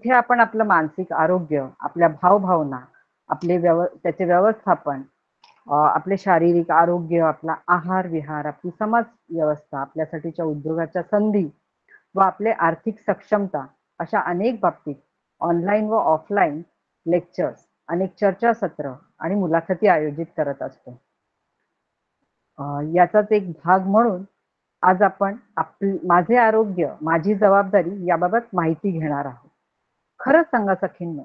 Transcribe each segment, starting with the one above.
जिथे आपण आपलं मानसिक आरोग्य, आपल्या भावभावना, त्याचे व्यवस्थापन, आपले शारीरिक आरोग्य, आपला आहार विहार, आपली समाज व्यवस्था, आपल्यासाठीच्या उद्योगाच्या संधी व आपले आर्थिक सक्षमता अशा अनेक बाबतीत ऑनलाईन व ऑफलाईन लेक्चर्स, अनेक चर्चासत्र आणि मुलाखती आयोजित करत असतो. याचाच एक भाग म्हणून आज आपण माझे आरोग्य माझी जबाबदारी याबाबत माहिती घेणार आहोत. खरंच सांगा सखींनो,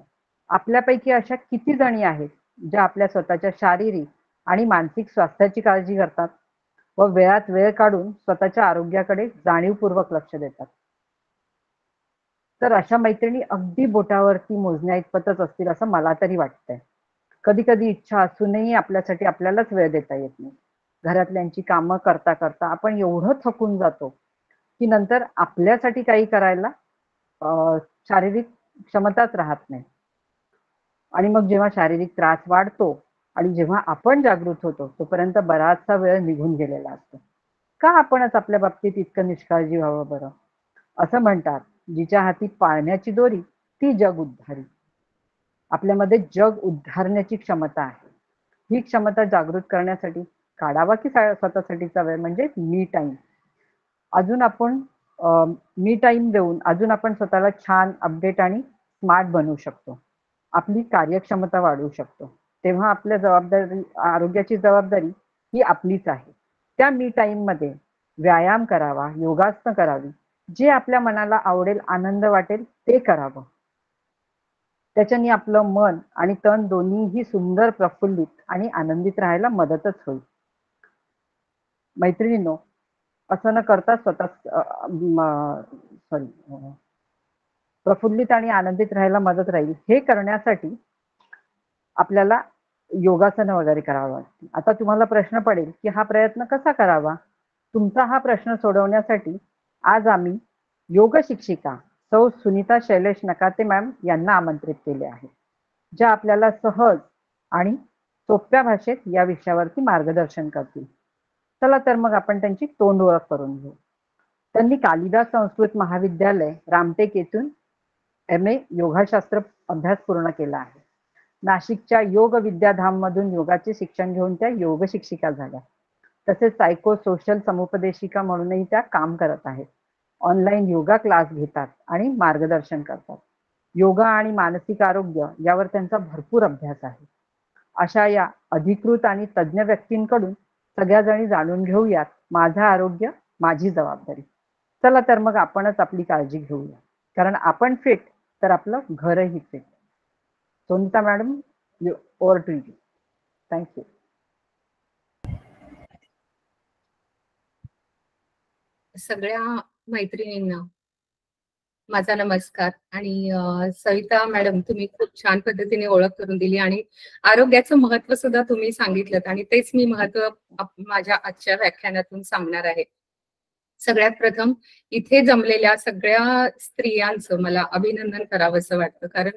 आपल्यापैकी अशा किती जणी आहेत ज्या आपल्या स्वतःच्या शारीरिक आणि मानसिक स्वास्थ्याची काळजी करतात व वेळात वेळ काढून स्वतःच्या आरोग्याकडे जाणीवपूर्वक लक्ष देतात? तर अशा मैत्रिणी अगदी बोटावरती मोजण्या इतपतच असतील असं मला तरी वाटतंय. कधी कधी इच्छा असूनही आपल्यासाठी आपल्यालाच वेळ देता येत नाही. घरातल्यांची कामं करता करता आपण एवढं थकून जातो की नंतर आपल्यासाठी काही करायला शारीरिक क्षमताच राहत नाही. आणि मग जेव्हा शारीरिक त्रास वाढतो आणि जेव्हा आपण जागृत होतो तोपर्यंत बराचसा वेळ निघून गेलेला असतो. का आपणच आपल्या बाबतीत इतकं निष्काळजी व्हावं बरं? असं म्हणतात, जिच्या हाती पाळण्याची दोरी ती जग उद्धारी. आपल्यामध्ये जग उद्धारण्याची क्षमता आहे. ही क्षमता जागृत करण्यासाठी काढावा की स्वतःसाठीचा वेळ म्हणजे मी टाइम. अजून आपण मी टाइम देऊन अजून आपण स्वतःला छान अपडेट आणि स्मार्ट बनवू शकतो. आपली कार्यक्षमता वाढवू शकतो. तेव्हा आपल्या आरोग्याची जबाबदारी ही आपलीच आहे. त्या मी टाइम मध्ये व्यायाम करावा, योगासनं करावी, जे आपल्या मनाला आवडेल, आनंद वाटेल ते करावं. त्याच्याने आपलं मन आणि तन दोन्हीही सुंदर, प्रफुल्लित आणि आनंदित राहायला मदतच होईल. मैत्रिणींनो, असं न करता प्रफुल्लित आणि आनंदित राहायला मदत राहील हे करण्यासाठी आपल्याला योगासनं वगैरे करावं लागतील. आता तुम्हाला प्रश्न पडेल की हा प्रयत्न कसा करावा? तुमचा हा प्रश्न सोडवण्यासाठी आज आम्ही योग शिक्षिका सौ सुनीता शैलेश नकाते मॅम यांना आमंत्रित केले आहे, ज्या आपल्याला सहज आणि सोप्या भाषेत या विषयावरती मार्गदर्शन करतील. चला तर मग आपण त्यांची तोंड ओळख करून घेऊ. त्यांनी कालिदास संस्कृत महाविद्यालय रामटेक येथून MA योगशास्त्र अभ्यास पूर्ण केला आहे. नाशिकच्या योग विद्याधाम मधून योगाचे शिक्षण घेऊन त्या योग शिक्षिका झाल्या. तसेच सायको सोशल समुपदेशिका म्हणूनही त्या काम करत आहेत. ऑनलाईन योगा क्लास घेतात आणि मार्गदर्शन करतात. योगा आणि मानसिक आरोग्य यावर त्यांचा भरपूर अभ्यास आहे. अशा या अधिकृत आणि तज्ञ व्यक्तींकडून सगळ्या जणी जाणून घेऊयात माझं आरोग्य माझी जबाबदारी. चला तर मग आपणच आपली काळजी घेऊया, कारण आपण फिट तर आपलं घरही fit. Sunita madam, over to you. Thank you. सगळ्या मैत्रिणींना माझा नमस्कार. आणि सविता मॅडम, तुम्ही खूप छान पद्धतीने ओळख करून दिली आणि आरोग्याचं महत्व सुद्धा तुम्ही सांगितलं आणि तेच मी महत्व माझ्या आजच्या व्याख्यानातून सांगणार आहे. सगळ्यात प्रथम इथे जमलेल्या सगळ्या स्त्रियांचं मला अभिनंदन करावंसं वाटतं, कारण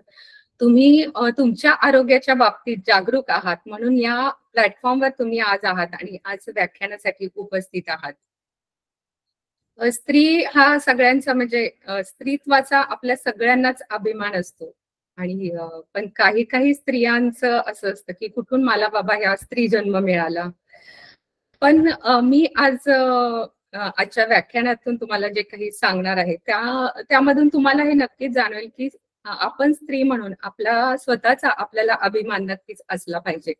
तुम्ही तुमच्या आरोग्याच्या बाबतीत जागरूक आहात म्हणून या प्लॅटफॉर्मवर तुम्ही आज आहात आणि आज व्याख्यानासाठी उपस्थित आहात. स्त्री हा सगळ्यांचा म्हणजे स्त्रीत्वाचा आपल्या सगळ्यांनाच अभिमान असतो आणि पण काही काही स्त्रियांचं असं असतं की कुठून मला बाबा ह्या स्त्री जन्म मिळाला. पण मी आज आजच्या व्याख्यानातून तुम्हाला जे काही सांगणार आहे त्यामधून तुम्हाला हे नक्कीच जाणवेल की आपण स्त्री म्हणून आपला स्वतःचा आपल्याला अभिमान नक्कीच असला पाहिजे.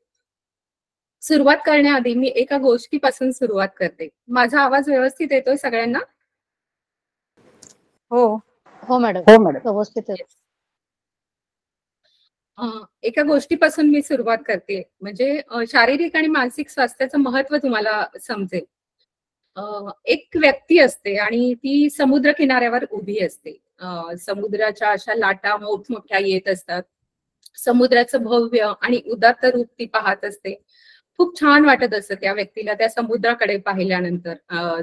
सुरुवात करण्याआधी मी एका गोष्टीपासून सुरुवात करते. माझा आवाज व्यवस्थित येतोय सगळ्यांना? हो हो मॅडम, हो मॅडम, व्यवस्थित आहे. एका गोष्टीपासून मी सुरुवात करते, म्हणजे शारीरिक आणि मानसिक स्वास्थ्याचं महत्व तुम्हाला समजेल. एक व्यक्ती असते आणि ती समुद्र किनाऱ्यावर उभी असते. समुद्राच्या अशा लाटा मोठमोठ्या येत असतात. समुद्राचं भव्य आणि उदात्त रूप ती पाहत असते. खूप छान वाटत असतं त्या व्यक्तीला त्या समुद्राकडे पाहिल्यानंतर.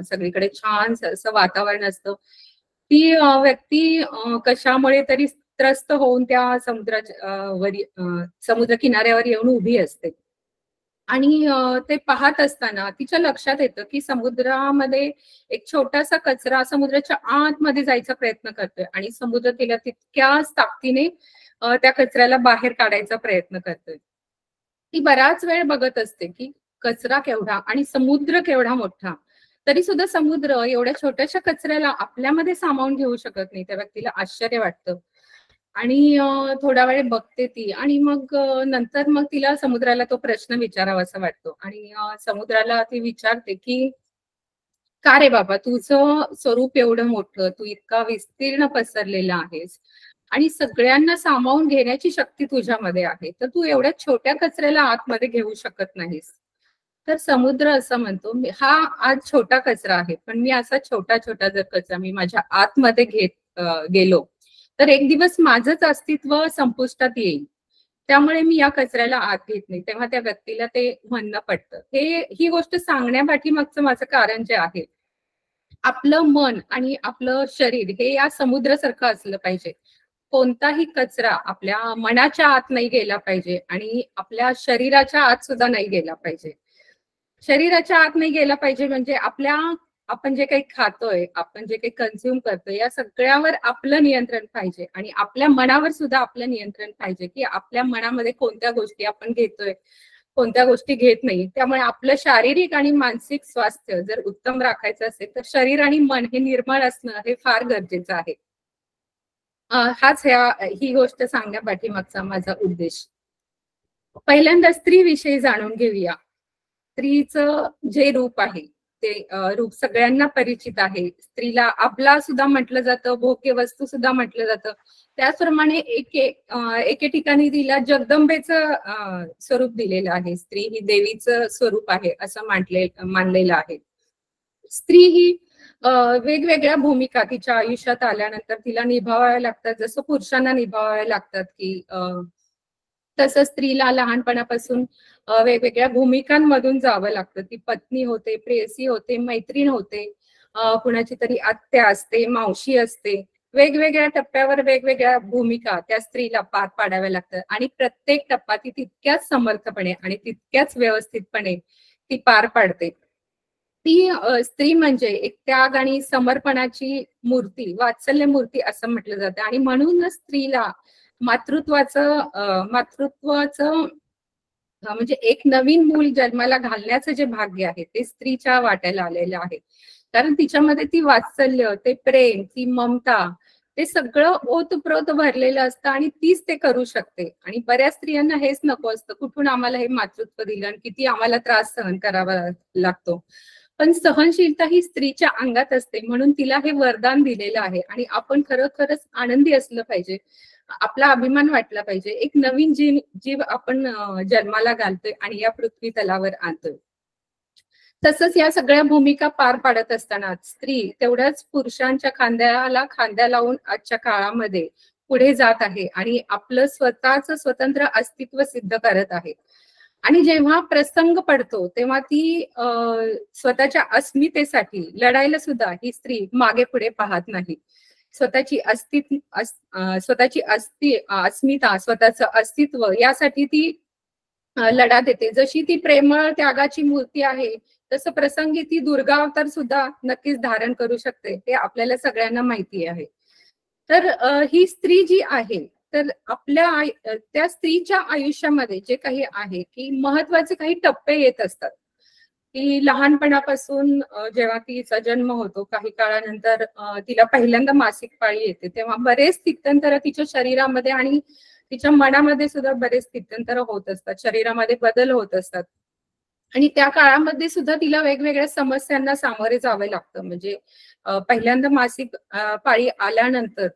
सगळीकडे छान असं वातावरण असतं. ती व्यक्ती कशामुळे तरी त्रस्त होऊन त्या समुद्र किनाऱ्यावर येऊन उभी असते. आणि ते पाहत असताना तिच्या लक्षात येतं की समुद्रामध्ये एक छोटासा कचरा समुद्राच्या आतमध्ये जायचा प्रयत्न करतोय आणि समुद्र तिला तितक्याच ताकदीने त्या कचऱ्याला बाहेर काढायचा प्रयत्न करतोय. ती बराच वेळ बघत असते की कचरा केवढा आणि समुद्र केवढा मोठा. तरी सुद्धा समुद्र एवढ्या छोट्याशा कचऱ्याला आपल्यामध्ये सामावून घेऊ शकत नाही. त्या व्यक्तीला आश्चर्य वाटतं. आणि थोडा वेळ बघते ती आणि मग नंतर मग तिला समुद्राला तो प्रश्न विचारावासा वाटतो आणि समुद्राला ती विचारते की का रे बाबा, तुझं स्वरूप एवढं मोठं, तू इतका विस्तीर्ण पसरलेला आहेस आणि सगळ्यांना सामावून घेण्याची शक्ती तुझ्यामध्ये आहे, तर तू एवढ्या छोट्या कचऱ्याला आतमध्ये घेऊ शकत नाहीस. तर समुद्र असं म्हणतो, हा आज छोटा कचरा आहे, पण मी असा छोटा छोटा जर कचरा मी माझ्या आतमध्ये घेत गेलो तर एक दिवस माझंच अस्तित्व संपुष्टात येईल. त्यामुळे मी या कचऱ्याला आत घेत नाही. तेव्हा त्या व्यक्तीला ते म्हणणं पटतं. ही गोष्ट सांगण्यापाठीमागचं माझं कारण जे आहे, आपलं मन आणि आपलं शरीर हे या समुद्रासारखं असलं पाहिजे. कोणताही कचरा आपल्या मनाच्या आत नाही गेला पाहिजे आणि आपल्या शरीराच्या आत सुद्धा नाही गेला पाहिजे. शरीराच्या आत नाही गेला पाहिजे म्हणजे आपण जे काही खातोय, आपण जे काही कन्झ्युम करतोय, या सगळ्यावर आपलं नियंत्रण पाहिजे आणि आपल्या मनावर सुद्धा आपलं नियंत्रण पाहिजे की आपल्या मनामध्ये कोणत्या गोष्टी आपण घेतोय, कोणत्या गोष्टी घेत नाही. त्यामुळे आपलं शारीरिक आणि मानसिक स्वास्थ्य जर उत्तम राखायचं असेल तर शरीर आणि मन हे निर्मळ असणं हे फार गरजेचं आहे. ही गोष्ट सांगण्यापाठीमागचा माझा उद्देश. पहिल्यांदा स्त्री विषयी जाणून घेऊया. स्त्रीचं जे रूप आहे ते रूप सगळ्यांना परिचित आहे. स्त्रीला आपला सुद्धा म्हटलं जातं, भोग्य वस्तू सुद्धा म्हटलं जातं. त्याचप्रमाणे एके ठिकाणी तिला जगदंबेचं स्वरूप दिलेलं आहे. स्त्री ही देवीचं स्वरूप आहे असं मानलेलं आहे. स्त्री ही वेगवेगळ्या भूमिका तिच्या आयुष्यात आल्यानंतर तिला निभावाव्या लागतात, जसं पुरुषांना निभावाव्या लागतात की तसं स्त्रीला लहानपणापासून वेगवेगळ्या भूमिकांमधून जावं लागतं. ती पत्नी होते, प्रेयसी होते, मैत्रीण होते, कुणाची तरी आत्या असते, मावशी असते. वेगवेगळ्या टप्प्यावर वेगवेगळ्या भूमिका त्या स्त्रीला पार पाडाव्या लागतात आणि प्रत्येक टप्पा ती तितक्याच समर्थपणे आणि तितक्याच व्यवस्थितपणे ती पार पाडते. ती स्त्री म्हणजे एक त्याग आणि समर्पणाची मूर्ती, वात्सल्य मूर्ती असं म्हटलं जातं आणि म्हणूनच स्त्रीला मातृत्वाचं म्हणजे एक नवीन मूल जन्माला घालण्याचं जे भाग्य आहे ते स्त्रीच्या वाट्याला आलेलं आहे. कारण तिच्यामध्ये ती वात्सल्य, ते प्रेम, ती ममता, ते सगळं ओतप्रोत भरलेलं असतं आणि तीच ते करू शकते. आणि बऱ्याच स्त्रियांना हेच नको असतं, कुठून आम्हाला हे मातृत्व दिलं आणि किती आम्हाला त्रास सहन करावा लागतो. पण सहनशीलता ही स्त्रीच्या अंगात असते म्हणून तिला हे वरदान दिलेलं आहे आणि आपण खरोखरच आनंदी असलं पाहिजे. आपला अभिमान वाटला पाहिजे. एक नवीन जीव आपण जन्माला घालतोय आणि या पृथ्वी तलावर आणतोय. तसंच या सगळ्या भूमिका पार पाडत असताना स्त्री तेवढ्याच पुरुषांच्या खांद्याला खांद्या लावून आजच्या काळामध्ये पुढे जात आहे आणि आपलं स्वतःचं स्वतंत्र अस्तित्व सिद्ध करत आहे. आणि जेव्हा प्रसंग पडतो तेव्हा ती स्वतःच्या अस्मितेसाठी लढायला सुद्धा ही स्त्री मागे पुढे पाहत नाही. स्वतःची अस्मिता, स्वतःचं अस्तित्व यासाठी ती लढा देते. जशी ती प्रेमळ त्यागाची मूर्ती आहे तसं प्रसंगी ती दुर्गा अवतार सुद्धा नक्कीच धारण करू शकते, हे आपल्याला सगळ्यांना माहिती आहे. तर ही स्त्री जी आहे तर त्या स्त्रीच्या आयुष्यामध्ये जे काही आहे की महत्वाचे काही टप्पे येत असतात की लहानपणापासून जेव्हा तिचा जन्म होतो, काही काळानंतर तिला पहिल्यांदा मासिक पाळी येते, तेव्हा बरेच स्थित्यंतर तिच्या शरीरामध्ये आणि तिच्या मनामध्ये सुद्धा बरेच स्थित्यंतर होत असतात, शरीरामध्ये बदल होत असतात. आणि त्या काळामध्ये सुद्धा तिला वेगवेगळ्या समस्यांना सामोरे जावे लागतं. म्हणजे पहिल्यांदा मासिक पाळी आल्यानंतर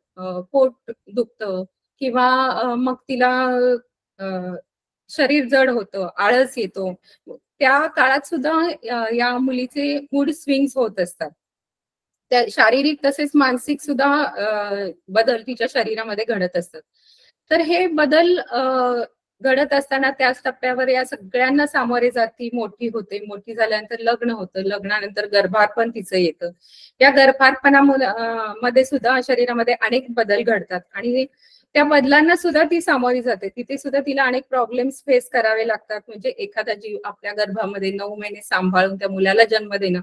पोट दुखतं किंवा मग तिला शरीर जड होतं, आळस येतो. त्या काळात सुद्धा या मुलीचे मूड स्विंग्स होत असतात. त्या शारीरिक तसेच मानसिक सुद्धा बदल तिच्या शरीरामध्ये घडत असतात. तर हे बदल घडत असताना त्याच टप्प्यावर या सगळ्यांना सामोरे जाती, मोठी होते. मोठी झाल्यानंतर लग्न होतं, लग्नानंतर गर्भारपण तिचं येतं. या गर्भारपणामध्ये मध्ये सुद्धा शरीरामध्ये अनेक बदल घडतात आणि त्या बदलांना सुद्धा ती सामोरी जाते. तिथे सुद्धा तिला अनेक प्रॉब्लेम्स फेस करावे लागतात. म्हणजे एखादा जीव आपल्या गर्भामध्ये 9 महिने सांभाळून त्या मुलाला जन्म देणं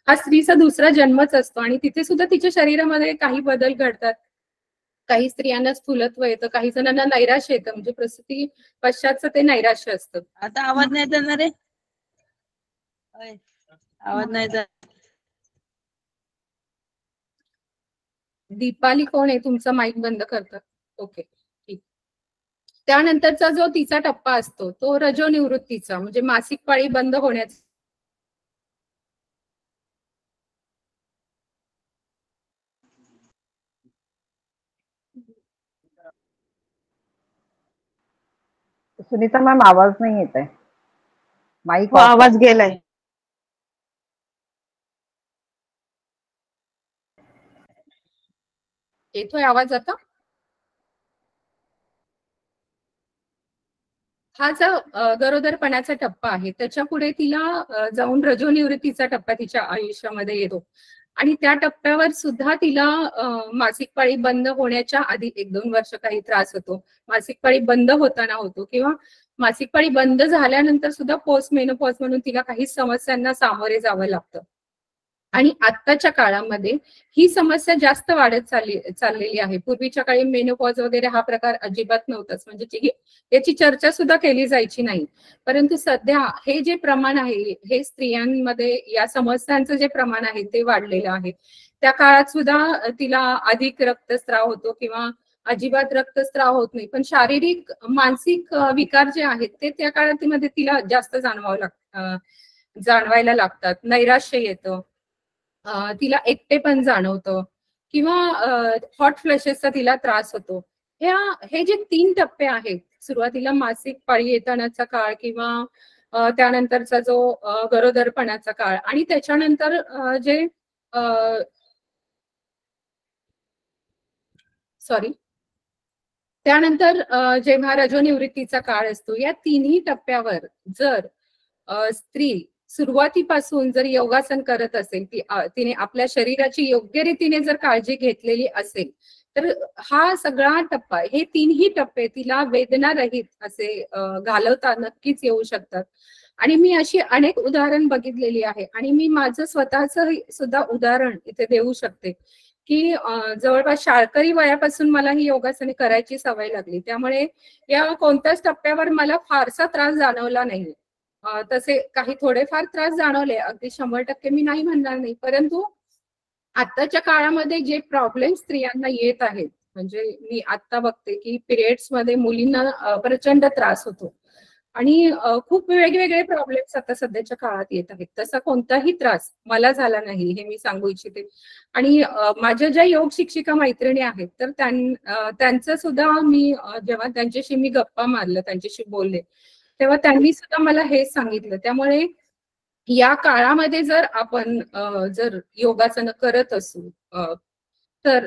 हा स्त्रीचा दुसरा जन्मच असतो आणि तिथे सुद्धा तिच्या शरीरामध्ये काही बदल घडतात. काही स्त्रियांना स्थूलत्व येतं, काही जणांना नैराश्य येतं, म्हणजे प्रसूती पश्चातचं ते नैराश्य असतं. आता आवाज नाही येणार रे, आवाज नाही जात. दीपाली कोण आहे? तुमचा माईक बंद करतात. ओके, ठीक. त्यानंतरचा जो तिचा टप्पा असतो तो रजोनिवृत्तीचा, म्हणजे मासिक पाळी बंद होण्याचा. सुनीता मॅम आवाज नाही येत आहे, माईक आवाज गेलाय. येतोय आवाज आता? हा जो गरोदरपणाचा टप्पा आहे त्याच्या पुढे तिला जाऊन रजोनिवृत्तीचा टप्पा तिच्या आयुष्यामध्ये येतो आणि त्या टप्प्यावर सुद्धा तिला मासिक पाळी बंद होण्याच्या आधी 1-2 वर्ष काही त्रास होतो, मासिक पाळी बंद होताना होतो, किंवा मासिक पाळी बंद झाल्यानंतर सुद्धा पोस्ट मेनोपॉज म्हणून तिला काही समस्यांना सामोरे जावं लागतं. आणि आत्ताच्या काळामध्ये ही समस्या जास्त वाढत चाललेली आहे. पूर्वीच्या काळी मेनोपॉज वगैरे हा प्रकार अजिबात नव्हताच, म्हणजे याची चर्चा सुद्धा केली जायची नाही. परंतु सध्या हे जे प्रमाण आहे, हे स्त्रियांमध्ये या समस्यांचं जे प्रमाण आहे ते वाढलेलं आहे. त्या काळात सुद्धा तिला अधिक रक्तस्राव होतो किंवा अजिबात रक्तस्राव होत नाही, पण शारीरिक मानसिक विकार जे आहेत ते त्या काळामध्ये तिला जास्त जाणवायला लागतात. नैराश्य येतं, तिला एकटेपण जाणवतं किंवा हॉट फ्लॅशेसचा तिला त्रास होतो. हे जे 3 टप्पे आहेत, सुरुवातीला मासिक पाळी येतानाचा काळ किंवा त्यानंतरचा जो गरोदरपणाचा काळ आणि त्याच्यानंतर जे त्यानंतर जेव्हा रजोनिवृत्तीचा काळ असतो, या तिन्ही टप्प्यावर जर स्त्री सुरुवातीपासून जर योगासन करत असेल, तिने आपल्या शरीराची योग्य रीतीने जर काळजी घेतलेली असेल, तर हा सगळा टप्पा, हे तीनही टप्पे तिला वेदनारहित असे घालवता नक्कीच येऊ शकतात. आणि मी अशी अनेक उदाहरण बघितलेली आहे आणि मी माझं स्वतःचं सुद्धा उदाहरण इथे देऊ शकते की जवळपास शाळकरी वयापासून मला ही योगासने करायची सवय लागली. त्यामुळे या कोणत्याच टप्प्यावर मला फारसा त्रास जाणवला नाही. तसे काही थोडेफार त्रास जाणवले, अगदी 100% मी नाही म्हणणार नाही, परंतु आताच्या काळामध्ये जे प्रॉब्लेम स्त्रियांना येत आहेत, म्हणजे मी आता बघते की पिरियड्स मध्ये मुलींना प्रचंड त्रास होतो आणि खूप वेगवेगळे प्रॉब्लेम्स आता सध्याच्या काळात येत आहेत. तसा कोणताही त्रास मला झाला नाही, हे मी सांगू इच्छिते. आणि माझ्या ज्या योग शिक्षिका मैत्रिणी आहेत, तर त्यांचं सुद्धा मी जेव्हा त्यांच्याशी मी गप्पा मारलं, त्यांच्याशी बोलले, तेव्हा त्यांनी सुद्धा मला हेच सांगितलं. त्यामुळे या काळामध्ये जर आपण जर योगासनं करत असू तर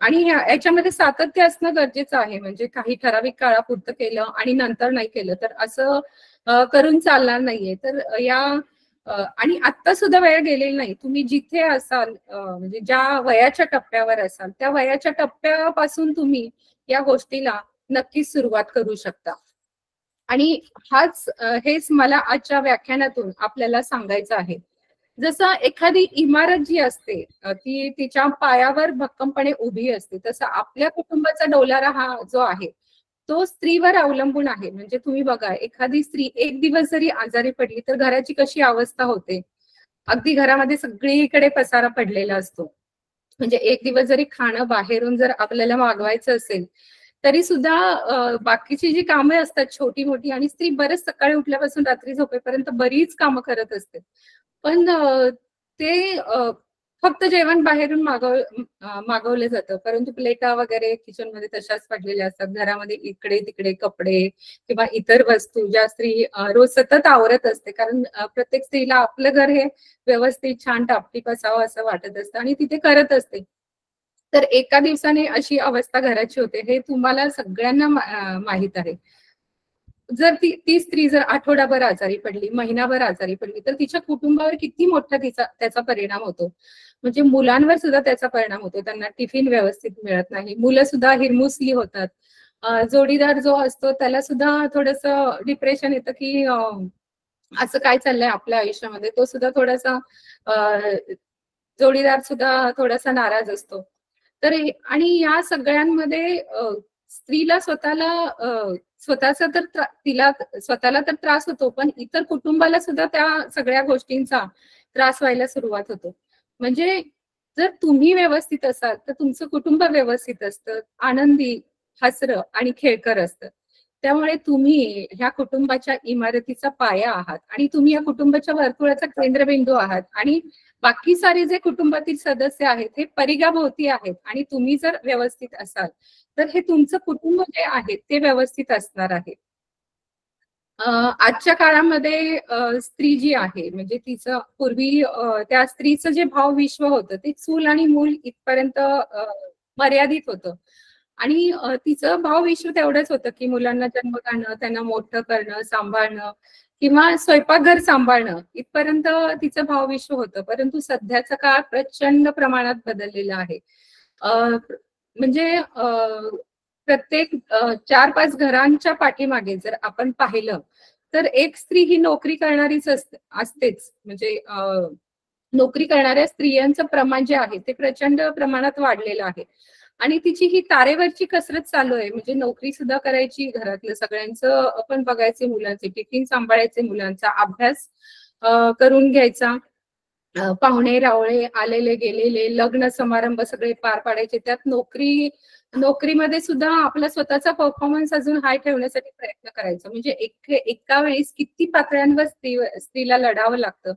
आणि याच्यामध्ये सातत्य असणं गरजेचं आहे. म्हणजे काही ठराविक काळापुरतं केलं आणि नंतर नाही केलं तर असं करून चालणार नाहीये. तर या आणि आता सुद्धा वेळ गेलेली नाही. तुम्ही जिथे असाल, म्हणजे ज्या वयाच्या टप्प्यावर असाल, त्या वयाच्या टप्प्यापासून तुम्ही या गोष्टीला नक्कीच सुरुवात करू शकता. आणि हेच मला आजच्या व्याख्यानातून आपल्याला सांगायचं आहे. जसं एखादी इमारत जी असते ती तिच्या पायावर भक्कमपणे उभी असते, तसं आपल्या कुटुंबाचा डोलारा हा जो आहे तो स्त्रीवर अवलंबून आहे. म्हणजे तुम्ही बघा, एखादी स्त्री एक दिवस जरी आजारी पडली तर घराची कशी अवस्था होते. अगदी घरामध्ये सगळीकडे पसारा पडलेला असतो. म्हणजे एक दिवस जरी खाणं बाहेरून जर आपल्याला मागवायचं असेल तरी सुद्धा बाकीची जी कामे असतात छोटी मोठी, आणि स्त्री बरेच सकाळी उठल्यापासून रात्री झोपेपर्यंत बरीच कामं करत असते, पण ते फक्त जेवण बाहेरून मागवलं जातं, परंतु प्लेटा वगैरे किचन मध्ये तशाच पडलेल्या असतात. घरामध्ये इकडे तिकडे कपडे किंवा इतर वस्तू ज्या स्त्री रोज सतत आवरत असते, कारण प्रत्येक स्त्रीला आपलं घर हे व्यवस्थित छान टापटीप असावं असं वाटत असतं आणि तिथे करत असते. तर एका दिवसाने अशी अवस्था घराची होते, हे तुम्हाला सगळ्यांना माहित आहे. जर ती स्त्री जर आठवडाभर आजारी पडली, महिनाभर आजारी पडली, तर तिच्या कुटुंबावर किती मोठा त्याचा परिणाम होतो. म्हणजे मुलांवर सुद्धा त्याचा परिणाम होतो. त्यांना टिफिन व्यवस्थित मिळत नाही, मुलं सुद्धा हिरमुसली होतात. जोडीदार जो असतो त्याला सुद्धा थोडंसं डिप्रेशन येतं की असं काय चाललंय आपल्या आयुष्यामध्ये. तो सुद्धा थोडासा जोडीदार सुद्धा थोडासा नाराज असतो. तर आणि या सगळ्यांमध्ये स्त्रीला स्वतःचा तर तिला स्वतःला तर त्रास होतो, पण इतर कुटुंबाला सुद्धा त्या सगळ्या गोष्टींचा त्रास व्हायला सुरुवात होतो. म्हणजे जर तुम्ही व्यवस्थित असाल तर तुमचं कुटुंब व्यवस्थित असतं, आनंदी, हसरं आणि खेळकर असतं. त्यामुळे तुम्ही ह्या कुटुंबाच्या इमारतीचा पाया आहात आणि तुम्ही या कुटुंबाच्या वर्तुळाचा केंद्रबिंदू आहात आणि बाकी सारे जे कुटुंबातील सदस्य आहेत हे परिघाभोवती आहेत आणि तुम्ही जर व्यवस्थित असाल तर हे तुमचं कुटुंब जे आहे ते व्यवस्थित असणार आहे. आजच्या काळामध्ये स्त्री जी आहे म्हणजे तिचं पूर्वी त्या स्त्रीचं जे भावविश्व होतं ते चूल आणि मूल इथपर्यंत मर्यादित होतं आणि तिचं भावविश्व तेवढंच होतं की मुलांना जन्म घालणं, त्यांना मोठं करणं, सांभाळणं किंवा स्वयंपाकघर सांभाळणं इथपर्यंत तिचं भावविश्व होतं. परंतु सध्याचा काळ प्रचंड प्रमाणात बदललेला आहे. म्हणजे प्रत्येक 4-5 घरांच्या पाठीमागे जर आपण पाहिलं तर एक स्त्री ही नोकरी करणारीच असतेच. म्हणजे नोकरी करणाऱ्या स्त्रियांचं प्रमाण जे आहे ते प्रचंड प्रमाणात वाढलेलं आहे आणि तिची ही तारेवरची कसरत चालू आहे. म्हणजे नोकरी सुद्धा करायची, घरातलं सगळ्यांचं आपण बघायचे, मुलांचे टिफिन सांभाळायचे, मुलांचा अभ्यास करून घ्यायचा, पाहुणे रावळे आलेले गेलेले, लग्न समारंभ सगळे पार पाडायचे. त्यात नोकरीमध्ये सुद्धा आपला स्वतःचा परफॉर्मन्स अजून हाय ठेवण्यासाठी प्रयत्न करायचा. म्हणजे एका वेळेस किती पातळ्यांवर स्त्रीला लढावं लागतं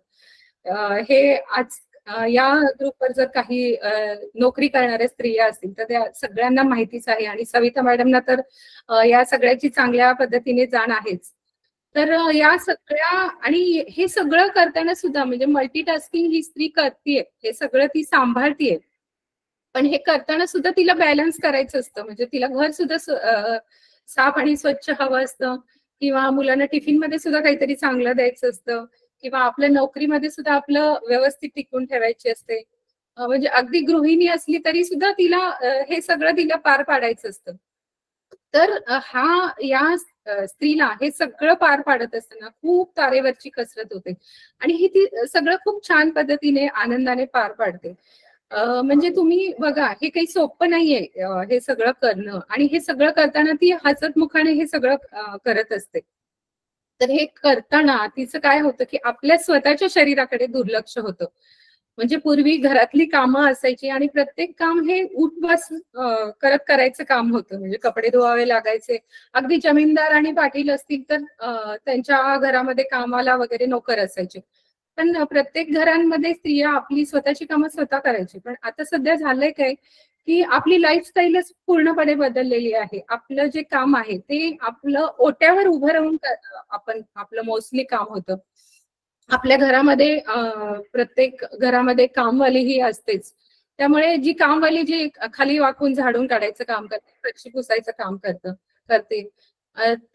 हे आज या ग्रुपवर जर काही नोकरी करणाऱ्या स्त्रिया असतील तर त्या सगळ्यांना माहितीच आहे आणि सविता मॅडमना तर या सगळ्याची चांगल्या पद्धतीने जाण आहेच. तर या सगळ्या आणि हे सगळं करताना सुद्धा म्हणजे मल्टीटास्किंग ही स्त्री करतेय, हे सगळं ती सांभाळतीये, पण हे करताना सुद्धा तिला बॅलन्स करायचं असतं. म्हणजे तिला घर सुद्धा साफ आणि स्वच्छ हवं असतं किंवा मुलांना टिफिन मध्ये सुद्धा काहीतरी चांगलं द्यायचं असतं किंवा आपल्या नोकरीमध्ये सुद्धा आपलं व्यवस्थित टिकून ठेवायची असते. म्हणजे अगदी गृहिणी असली तरी सुद्धा तिला हे सगळं तिला पार पाडायचं असतं. तर या स्त्रीला हे सगळं पार पाडत असताना खूप तारेवरची कसरत होते आणि ही ती सगळं खूप छान पद्धतीने आनंदाने पार पाडते. म्हणजे तुम्ही बघा हे काही सोपं नाहीये हे सगळं करणं आणि हे सगळं करताना ती हसतमुखाने हे सगळं करत असते. तर हे करताना तिचं काय होतं की आपल्या स्वतःच्या शरीराकडे दुर्लक्ष होतं. म्हणजे पूर्वी घरातली कामं असायची आणि प्रत्येक काम हे उठ बस करत करायचं काम होतं. म्हणजे कपडे धुवावे लागायचे. अगदी जमीनदार आणि पाटील असतील तर त्यांच्या घरामध्ये कामाला वगैरे नोकर असायचे. पण प्रत्येक घरांमध्ये स्त्रिया आपली स्वतःची कामं स्वतः करायची. पण आता सध्या झालंय काय की आपली लाईफस्टाईलच पूर्णपणे बदललेली आहे. आपलं जे काम आहे ते आपलं ओट्यावर उभं राहून आपण आपलं मोस्टली काम होतं. आपल्या घरामध्ये प्रत्येक घरामध्ये कामवाली ही असतेच. त्यामुळे जी कामवाली जी खाली वाकून झाडून काढायचं काम करते, फरशी पुसायचं काम करते,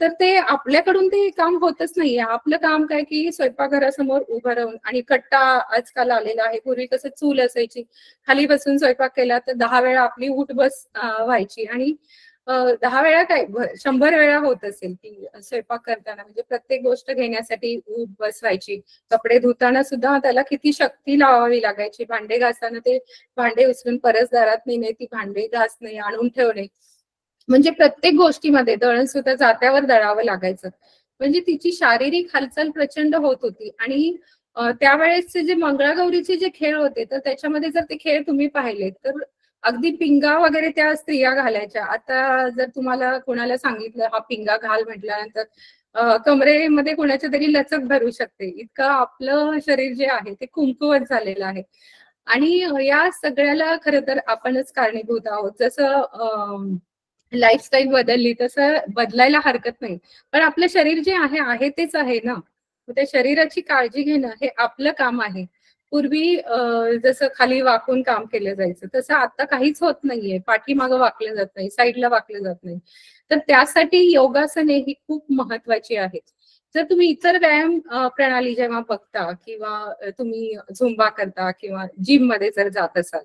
तर ते आपल्याकडून ते काम होतच नाहीये. आपलं काम काय की स्वयंपाकघरासमोर उभं राहून आणि कट्टा आजकाल आलेला आहे. पूर्वी कसं चूल असायची, खाली बसून स्वयंपाक केला तर 10 वेळा आपली उठ बस व्हायची आणि 10 वेळा काय 100 वेळा होत असेल की स्वयंपाक करताना म्हणजे प्रत्येक गोष्ट घेण्यासाठी उठ बसवायची. कपडे धुताना सुद्धा त्याला किती शक्ती लावावी लागायची. भांडे घासताना ते भांडे उचलून परसदारात नेणे, ती भांडे घासणे, आणून ठेवणे. म्हणजे प्रत्येक गोष्टीमध्ये दळण सुद्धा जात्यावर दळावं लागायचं. म्हणजे तिची शारीरिक हालचाल प्रचंड होत होती आणि त्यावेळेसचे जे मंगळागौरीचे जे खेळ होते तर त्याच्यामध्ये जर ते खेळ तुम्ही पाहिले तर अगदी पिंगा वगैरे त्या स्त्रिया घालायच्या. आता जर तुम्हाला कोणाला सांगितलं हा पिंगा घाल म्हटल्यानंतर कमरेमध्ये कोणाच्या तरी लचक भरू शकते. इतकं आपलं शरीर जे आहे ते कमकुवत झालेलं आहे आणि या सगळ्याला खरं तर आपणच कारणीभूत आहोत. जसं लाईफस्टाईल बदलली तसं बदलायला हरकत नाही. पण आपलं शरीर जे आहे तेच आहे ना. त्या शरीराची काळजी घेणं हे आपलं काम आहे. पूर्वी जसं खाली वाकून काम केलं जायचं तसं आता काहीच होत नाहीये. पाठीमागं वाकलं जात नाही, साईडला वाकलं जात नाही. तर त्यासाठी योगासने ही खूप महत्वाची आहेत. जर तुम्ही इतर व्यायाम प्रणाली जेव्हा बघता किंवा तुम्ही झुंबा करता किंवा जिम मध्ये जर जात असाल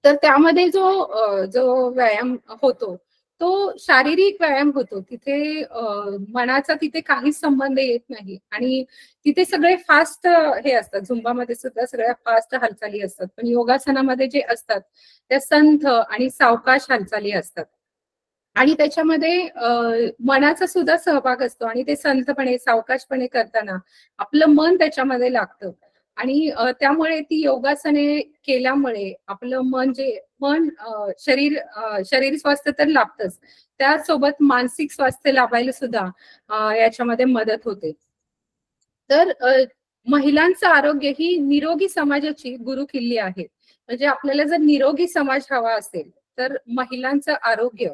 तर त्यामध्ये जो व्यायाम होतो तो शारीरिक व्यायाम होतो. तिथे मनाचा तिथे काहीच संबंध येत नाही आणि तिथे सगळे फास्ट हे असतात. झुंबामध्ये सुद्धा सगळ्या फास्ट हालचाली असतात. पण योगासनामध्ये जे असतात त्या संथ आणि सावकाश हालचाली असतात. आणि त्याच्यामध्ये मनाचा सुद्धा सहभाग असतो आणि ते संथपणे सावकाशपणे करताना आपलं मन त्याच्यामध्ये लागतं. आणि त्यामुळे ती योगासने केल्यामुळे आपलं शरीर स्वास्थ्य तर लाभतंच, त्यासोबत मानसिक स्वास्थ्य लाभायला सुद्धा याच्यामध्ये मदत होते. तर महिलांचं आरोग्य ही निरोगी समाजाची गुरुकिल्ली आहे. म्हणजे आपल्याला जर निरोगी समाज हवा असेल तर महिलांचं आरोग्य